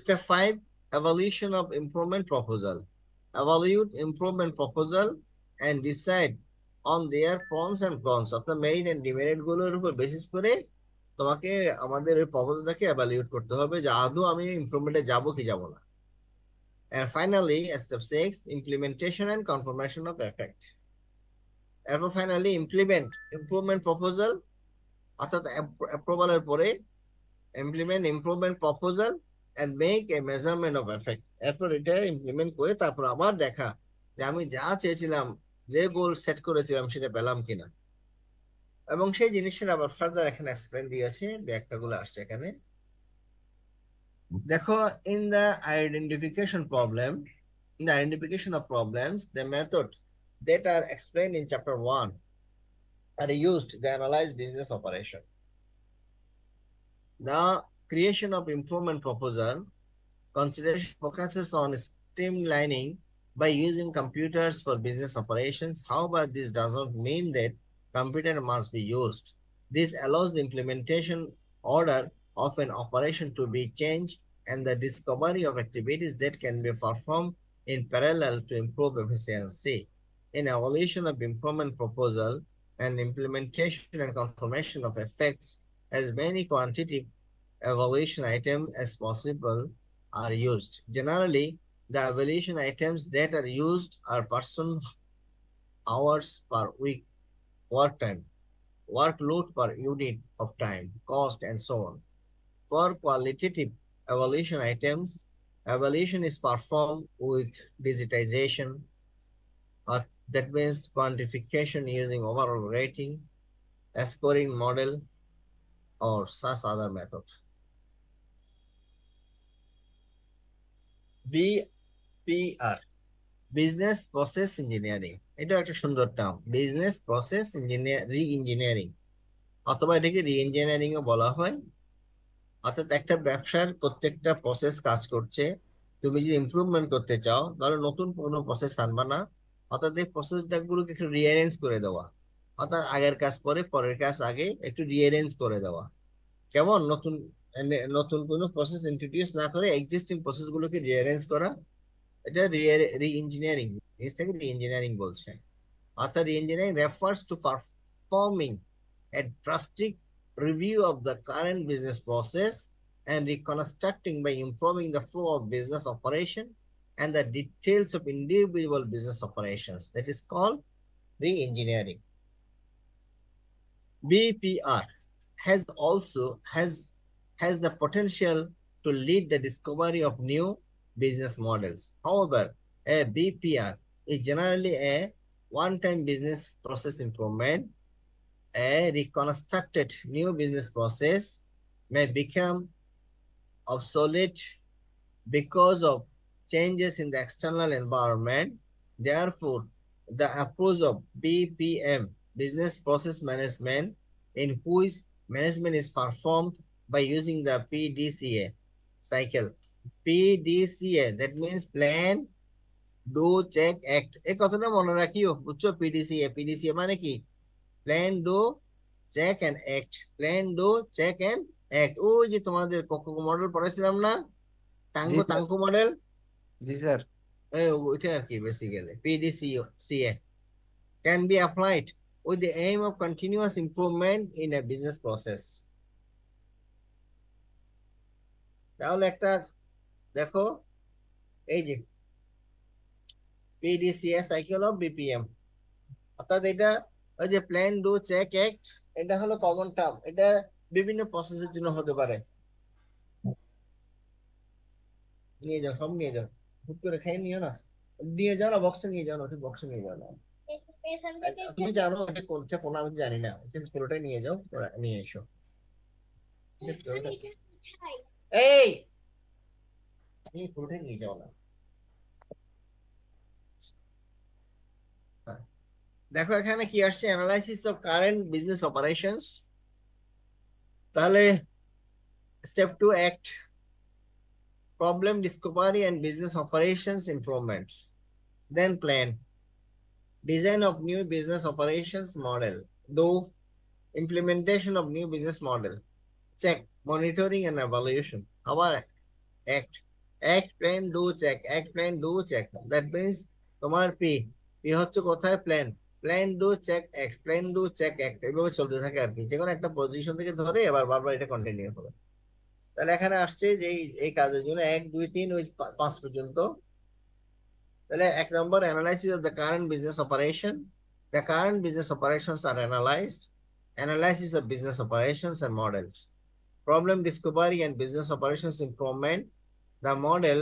Step 5, evaluation of improvement proposal. Evaluate improvement proposal and decide on their pros and cons, অর্থাৎ merit and demerit গুলোর উপর basis করে তোমাকে আমাদের এই প্রপোজালটাকে evaluate করতে হবে যে আদৌ আমি ইমপ্রুভমেন্টে যাব কি যাব না। And finally, step 6, implementation and confirmation of effect. এরপর ফাইনালি ইমপ্রুভমেন্ট প্রপোজাল, অর্থাৎ অ্যাপ্রুভালের পরে implement improvement proposal and make a measurement of effect. এরপর এটা ইমপ্লিমেন্ট করে তারপর আবার দেখা যে আমি যা চেয়েছিলাম, যে গোল সেট করেছিলাম সেটা পেলাম কিনা, এবং সেই জিনিসটা আবার ফার্দার এখানে এক্সপ্লেন দিয়েছে, ব্যাখ্যাগুলো আসছে এখানে। দেখো, in the identification problem, in the identification of problems, the method that are explained in chapter 1 are used to analyze business operation. The creation of improvement proposal consideration focuses on streamlining by using computers for business operations. However, this does not mean that computer must be used. This allows the implementation order of an operation to be changed and the discovery of activities that can be performed in parallel to improve efficiency. In evaluation of improvement proposal and implementation and confirmation of effects, as many quantitative evaluation items as possible are used. Generally, the evaluation items that are used are person hours per week, work time, workload per unit of time, cost, and so on. For qualitative evaluation items, evaluation is performed with digitization, that means quantification using overall rating, a scoring model, or such other method. BPR, business process engineering, এটা একটা সুন্দর term, business process engineering, অথবা এটাকে রি engineering ও বলা হয়। অর্থাৎ একটা ব্যবসার প্রত্যেকটা প্রসেস কাজ করছে, তুমি যদি ইমপ্রুভমেন্ট করতে চাও তাহলে নতুন কোনো প্রসেস আনবা না, অর্থাৎ এই প্রসেসটা গুলোকে একটু রিঅ্যারেঞ্জ করে দেওয়া, অর্থাৎ আগের কাজ পরে পরের কাজ আগে, একটু রিঅ্যারেঞ্জ করে দেওয়া। কেমন, নতুন নতুন কোনো প্রসেস ইন্ট্রোডিউস না করে এক্সিস্টিং প্রসেস গুলোকে রিঅ্যারেঞ্জ করা, এটা রি ইঞ্জিনিয়ারিং, জিনিসটাকে রি ইঞ্জিনিয়ারিং বলছে। অর্থাৎ রি engineering refers to performing a drastic review of the current business process and reconstructing by improving the flow of business operation and the details of individual business operations. That is called re-engineering. BPR has the potential to lead the discovery of new business models. However, a BPR is generally a one-time business process improvement. A reconstructed new business process may become obsolete because of changes in the external environment. Therefore, the approach of BPM, business process management, in which management is performed by using the PDCA cycle. PDCA, that means plan, do, check, act. এই কথাটা মনে রাখিও, বুঝছো? PDCA মানে কি? Plan, do, check and act. Plan, do, check and act. ওই যে তোমাদের কোকো মডেল পড়াইছিলাম না, জি স্যার। টাঙ্কো মডেল, জি স্যার। ওইটা আর কি basically. PDCA can be applied with the aim of continuous improvement in a business process. তাহলে একটা দেখো, এই যে PDCA সাইকেল অফ BPM, অর্থাৎ এটা ওই যে প্ল্যান, ডু, চেক, অ্যাক্ট, এটা হলো কমন টার্ম, এটা বিভিন্ন প্রসেসের জন্য হতে পারে। নিয়ে যাও, সব নিয়ে যাও, হুট করে খাই নিও না, নিয়ে যাও না, বক্সে নিয়ে যাও না, ঠিক বক্সে নিয়ে যাও না। তুমি জানো এটা কোনটা কোন, আমি জানি না, পুরোটাই নিয়ে যাও, নিয়ে এসো। এই তুমি উঠে নিয়ে যাও না। দেখো এখানে কি আসছে, analysis of current business operations. তাহলে step 2, act, problem discovery and business operations improvement. Then plan, design of new business operations model. Do implementation of new business model. Check, monitoring and evaluation. Our act. Act, plan, do, check. Act, plan, do, check. That means তোমার P হচ্ছে কোথায়, plan, plan, do, check, act, plan, do, check, act, এভাবে চলতে থাকে আর কি। যে কোনো একটা পজিশন থেকে ধরে এবার বারবার এটা কন্টিনিউ হবে। তাহলে এখানে আসছে যে এই কাজের জন্য 1, 2, 3 ওই 5 পর্যন্ত। তাহলে 1 নম্বর, analysis of the current business operation. The current business operations are analyzed. Analysis of business operations and models. Problem discovery and business operations improvement. The model,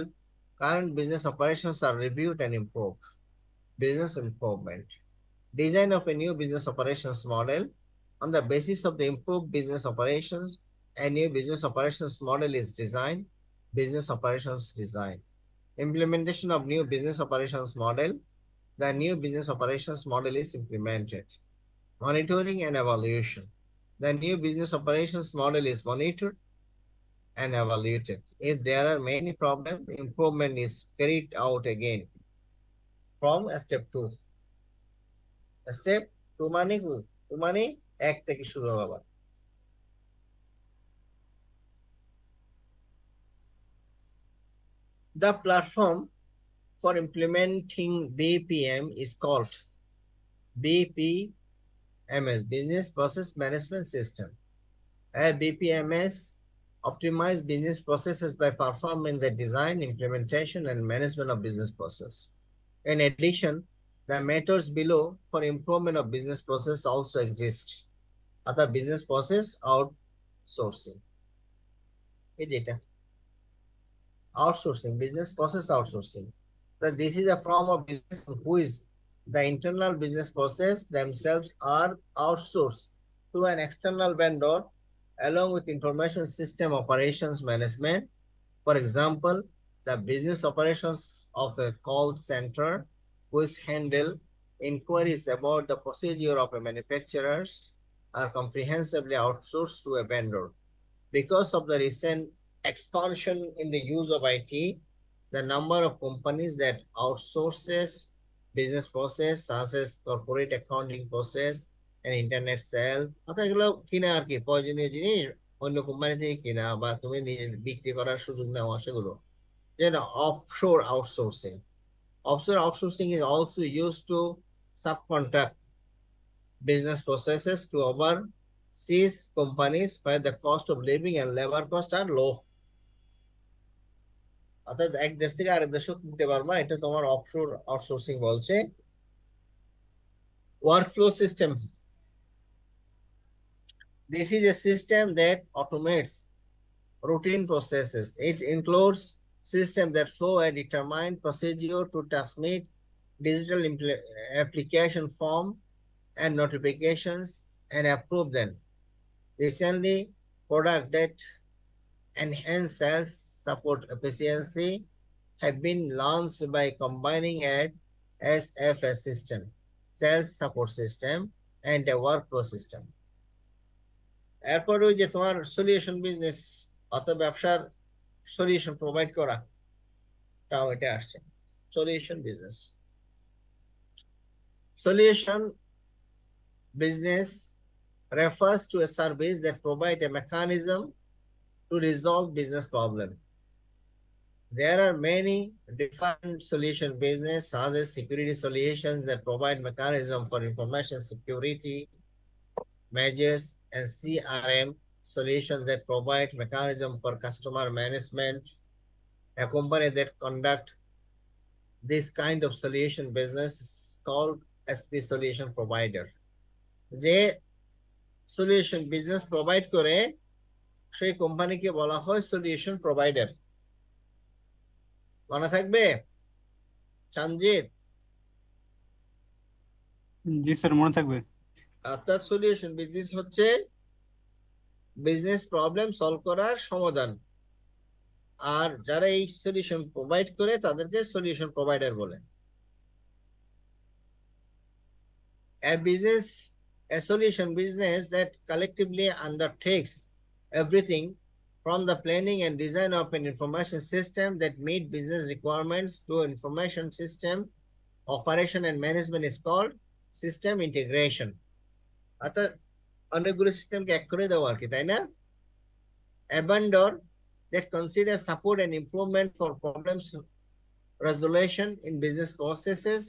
current business operations are reviewed and improved. Business improvement. Design of a new business operations model. On the basis of the improved business operations, a new business operations model is designed. Business operations design. Implementation of new business operations model. The new business operations model is implemented. Monitoring and evaluation. The new business operations model is monitored and evaluated. If there are many problems, improvement is carried out again from step 2. Step 2 মানে কি? 2 মানে 1 থেকে শুরু হবে আবার। The platform for implementing BPM is called BPMS, Business Process Management System. A BPMS optimize business processes by performing the design, implementation, and management of business process. In addition, the methods below for improvement of business process also exist. Other business process outsourcing. Outsourcing, business process outsourcing. So this is a form of business who is the internal business process themselves are outsourced to an external vendor along with information system operations management. For example, the business operations of a call center which handle inquiries about the procedure of a manufacturers are comprehensively outsourced to a vendor. Because of the recent expansion in the use of IT, the number of companies that outsources business process such as corporate accounting process and internet sale, অর্থাৎ এগুলো কিনা আর কি, প্রয়োজনীয় জিনিস অন্য company থেকে কিনা বা তুমি নিজে বিক্রি করার সুযোগ নেওয়া, সেগুলো যেন offshore outsourcing. Offshore outsourcing is also used to subcontract business processes to overseas companies where the cost of living and labor cost are low. অর্থাৎ এক দেশ থেকে আরেক দেশে কিনতে পারবা, এটা তোমার অফশোর আউটসোর্সিং বলছে। Workflow system, this is a system that automates routine processes. It includes systems that follow a determined procedure to transmit digital application form and notifications and approve them. Recently, products that enhance sales support efficiency have been launched by combining an SFS system, sales support system, and a workflow system. এরপর ওই যে তোমার solution business অথবা ব্যবসার solution provide করা, তাও এটা আসছে solution business. Solution business refers to a service that provides a mechanism to resolve business problem. There are many different solution business such as security solutions that provide mechanism for information security measures and CRM solutions that provide mechanism for customer management. A company that conduct this kind of solution business is called SP solution provider. যে solution business provide করে সেই কোম্পানিকে বলা হয় solution provider. মনে থাকবে সঞ্জিত? জি sir, মনে থাকবে। অর্থাৎ সলিউশন বিজনেস হচ্ছে বিজনেস প্রবলেম সলভ করার সমাধান, আর যারা এই সলিউশন প্রোভাইড করে তাদেরকে সলিউশন প্রোভাইডার বলে। A solution business that collectively undertakes everything from the planning and design of an information system that meet business requirements to information system operation and management is called system integration. অর্থাৎ অনেকগুলো সিস্টেমকে এক করে দেওয়া আর কি, তাই না? A vendor that considers support and improvement for problems resolution in business processes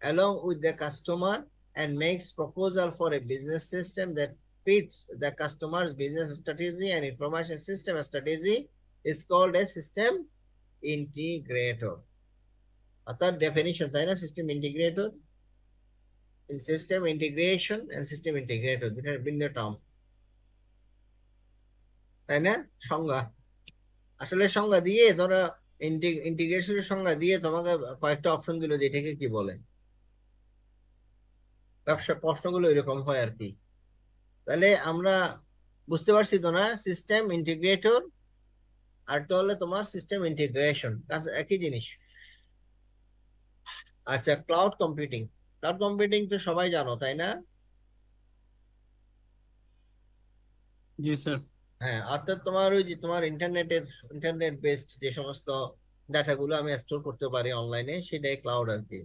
along with the customer and makes proposal for a business system that fits the customer's business strategy and information system strategy is called a system integrator. অর্থাৎ definition, তাই না? System integrator, system integration and system integrator দুটার ভিন্ন term, তাই না? সংজ্ঞা, আসলে সংজ্ঞা দিয়ে ধরো ইন্টিগ্রেশনের সংজ্ঞা দিয়ে তোমাকে কয়েকটা অপশন দিল যে এটাকে কি বলে। ব্যবসা প্রশ্নগুলো এরকম হয় আর কি। তাহলে আমরা বুঝতে পারছি তো না, সিস্টেম ইন্টিগ্রেটর আরটা হলো তোমার সিস্টেম ইন্টিগ্রেশন, একই জিনিস। আচ্ছা, ক্লাউড কম্পিউটিং। ক্লাউড কম্পিউটিং তো সবাই জানো, তাই না? জি স্যার। হ্যাঁ, অর্থাৎ তোমার ওই যে তোমার ইন্টারনেট বেসড যে সমস্ত ডাটাগুলো আমি স্টোর করতে পারি অনলাইনে, সেটাই ক্লাউড আর কি।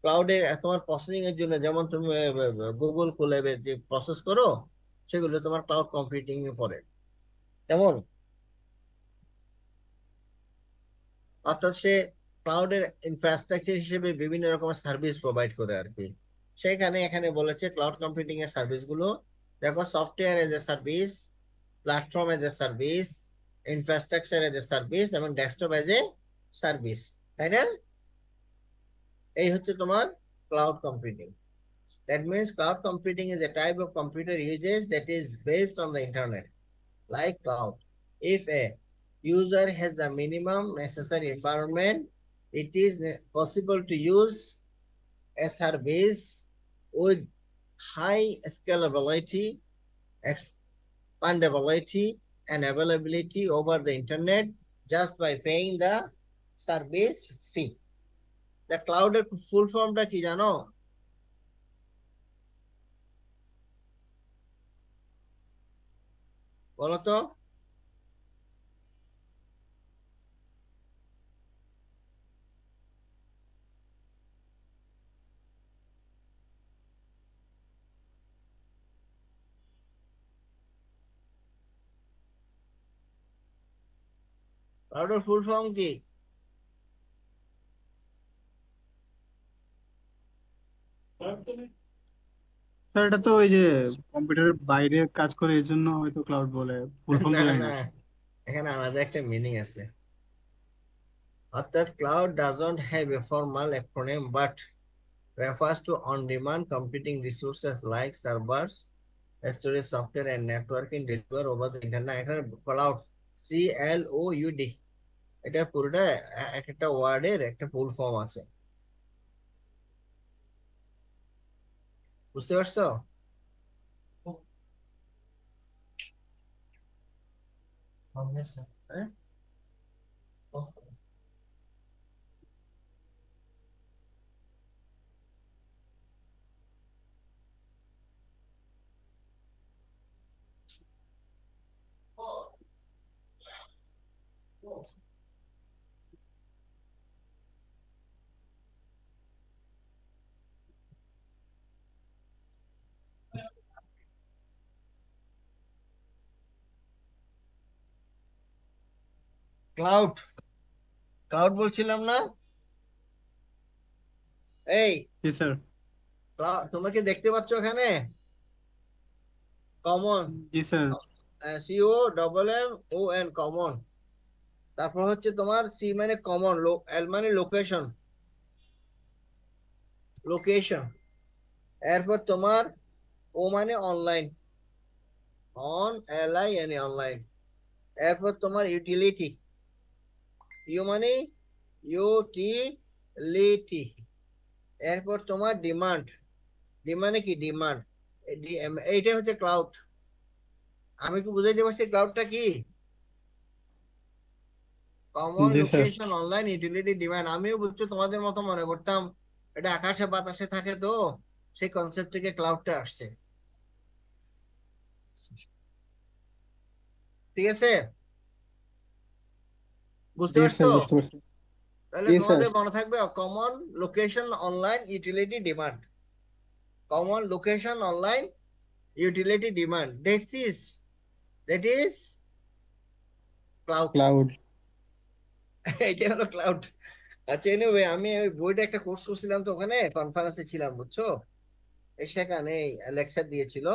ক্লাউডে তোমার প্রসেসিং এর জন্য যেমন তুমি গুগল খুলে যে প্রসেস করো, সেগুলো তোমার ক্লাউড কম্পিউটিং এ পড়ে। তেমন অর্থাৎ সে ক্লাউডের ইনফ্রাস্ট্রাকচার হিসেবে বিভিন্ন রকমের সার্ভিস প্রোভাইড করে আর কি। সেখানে এখানে বলেছে ক্লাউড কম্পিউটিং এর সার্ভিস গুলো দেখো, software as a service, platform as a service, infrastructure as a service এবং ডেস্কটপ এজ এ সার্ভিস, তাই না? এই হচ্ছে তোমার cloud computing. That means cloud computing is a type of computer usage that is based on the internet, like cloud. If a user has the minimum necessary environment, it is possible to use a service with high scalability, expandability, and availability over the internet just by paying the service fee. The cloud full form টা কি জানো? বলো তো। ক্লাউডের full form কি? Sir এটা তো ওই যে কম্পিউটারের বাইরে কাজ করে, এই জন্য হয়তো ক্লাউড বলে, ফুল ফর্ম না তো জানি না, না। এখানে আলাদা একটা মিনিং আছে। অর্থাৎ cloud doesn't have a formal acronym but refers to on-demand computing resources like servers, storage software, and networking delivered over the internet. এখানে cloud CLOUD, এটা পুরোটা এক একটা ওয়ার্ডের একটা ফুল ফর্ম আছে, বুঝতে পারছো? হ্যাঁ? ক্লাউড ক্লাউড বলছিলাম না? এই জি স্যার। তোমরা কি দেখতে পাচ্ছ এখানে কমন? জি স্যার। COMMON, common. তারপর হচ্ছে তোমার সি মানে কমন, এল মানে লোকেশন, লোকেশন। এরপর তোমার ও মানে অনলাইন, LIN অনলাইন। এরপর তোমার ইউটিলিটি, ইউ মানে ইউটিলিটি। এরপর তোমার ডিমান্ড, ডি মানে কি ডিমান্ড, এইটা হচ্ছে ক্লাউড। আমি কি বুঝাইতে পারছি ক্লাউডটা কি? কমন জি sir. Location online utility demand. আমিও বুঝছো তোমাদের মতো মনে করতাম এটা আকাশে বাতাসে থাকে, তো সেই কনসেপ্ট থেকে ক্লাউডটা আসছে। ঠিক আছে, বুঝতে জি পারছো? স্যার, বুঝতে পারছি। তাহলে জি স্যার। তোমাদের মনে থাকবে common location online utility demand. Common location online utility demand, that is cloud. Cloud. এটা হলো ক্লাউড। আচ্ছা, এনিওয়ে আমি ওই বইটা একটা কোর্স করছিলাম, তো ওখানে কনফারেন্সে ছিলাম বুঝছো, এই সেখানে লেকচার দিয়েছিল,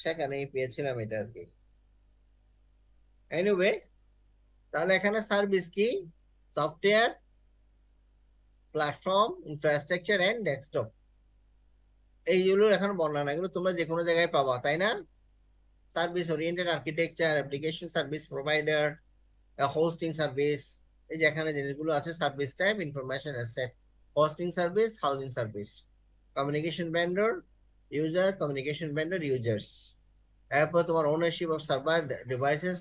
সেখানেই পেয়েছিলাম এটা আর কি। এনিওয়ে, তাহলে এখানে সার্ভিস কি? Software, platform, infrastructure and desktop, এইগুলোর এখন বর্ণনা, এগুলো তোমরা যে কোনো জায়গায় পাবা, তাই না? Service oriented architecture, application service provider, hosting service, এই যে এখানে জিনিসগুলো আছে, service type, information asset, hosting service, housing service, communication vendor, user, communication vendor, users, এরপর তোমার ownership of server devices,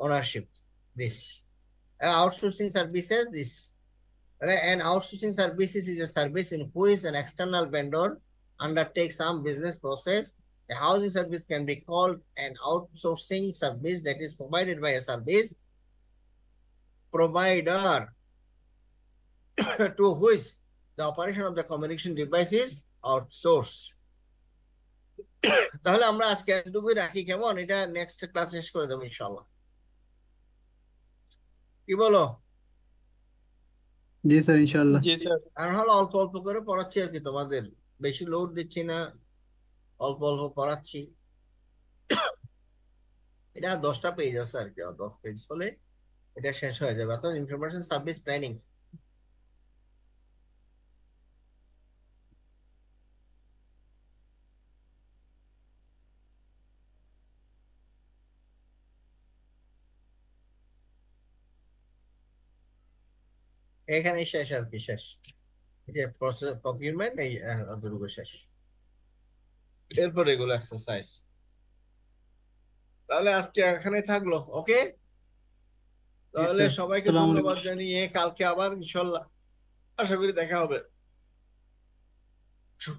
ownership this, outsourcing services this. An outsourcing services is a service in which an external vendor undertakes some business process. A housing service can be called an outsourcing service that is provided by a service provider to which the operation of the communication device is outsourced. তাহলে আমরা আজকে এতটুকুই রাখি, কেমন? এটা next class শেষ করে দেবো ইনশাআল্লাহ, কি বলো? জি স্যার, ইনশাআল্লাহ। জি স্যার। আর হলো অল্প অল্প করে পড়াচ্ছি আর কি, তোমাদের বেশি লোড দিচ্ছি না, অল্প অল্প পড়াচ্ছি। এটা 10টা পেজ আছে আর কি, 10 পেজ হলে এটা শেষ হয়ে যাবে। অর্থাৎ ইনফরমেশন সার্ভিস প্ল্যানিং। এখানে শেষ আর কি, শেষ। এই যে প্রসেস প্রকিউরমেন্ট, এই অতটুকু শেষ, এরপর এগুলো এক্সারসাইজ। তাহলে আজকে এখানে থাকলো, ওকে? জি তাহলে স্যার, সবাইকে আসসালামু আলাইকুম। ধন্যবাদ জানিয়ে কালকে আবার ইনশাল্লাহ আশা করি দেখা হবে।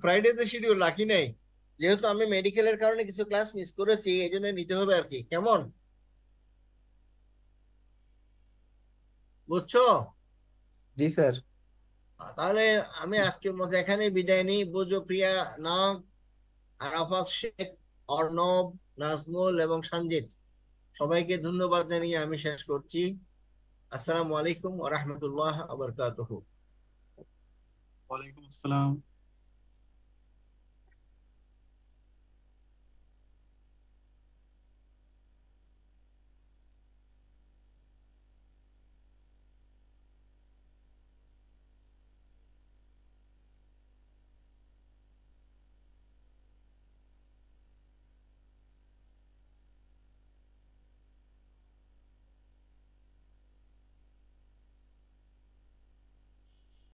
ফ্রাইডেতে শিডিউল রাখি নাই, যেহেতু আমি মেডিকেলের কারণে কিছু ক্লাস মিস করেছি, এই জন্য নিতে হবে আর কি, কেমন? বুঝছো? জি স্যার। তাহলে আমি আজকের মধ্যে এখানে বিদায় নিই। বুঝো প্রিয়া, নাগ, আরাফাত শেখ, অর্ণব, নাজমুল এবং সঞ্জিত, সবাইকে ধন্যবাদ জানিয়ে আমি শেষ করছি। আসসালামু আলাইকুম ওয়া রাহমাতুল্লাহ ওয়া বারাকাতুহু। ওয়ালাইকুম আসসালাম।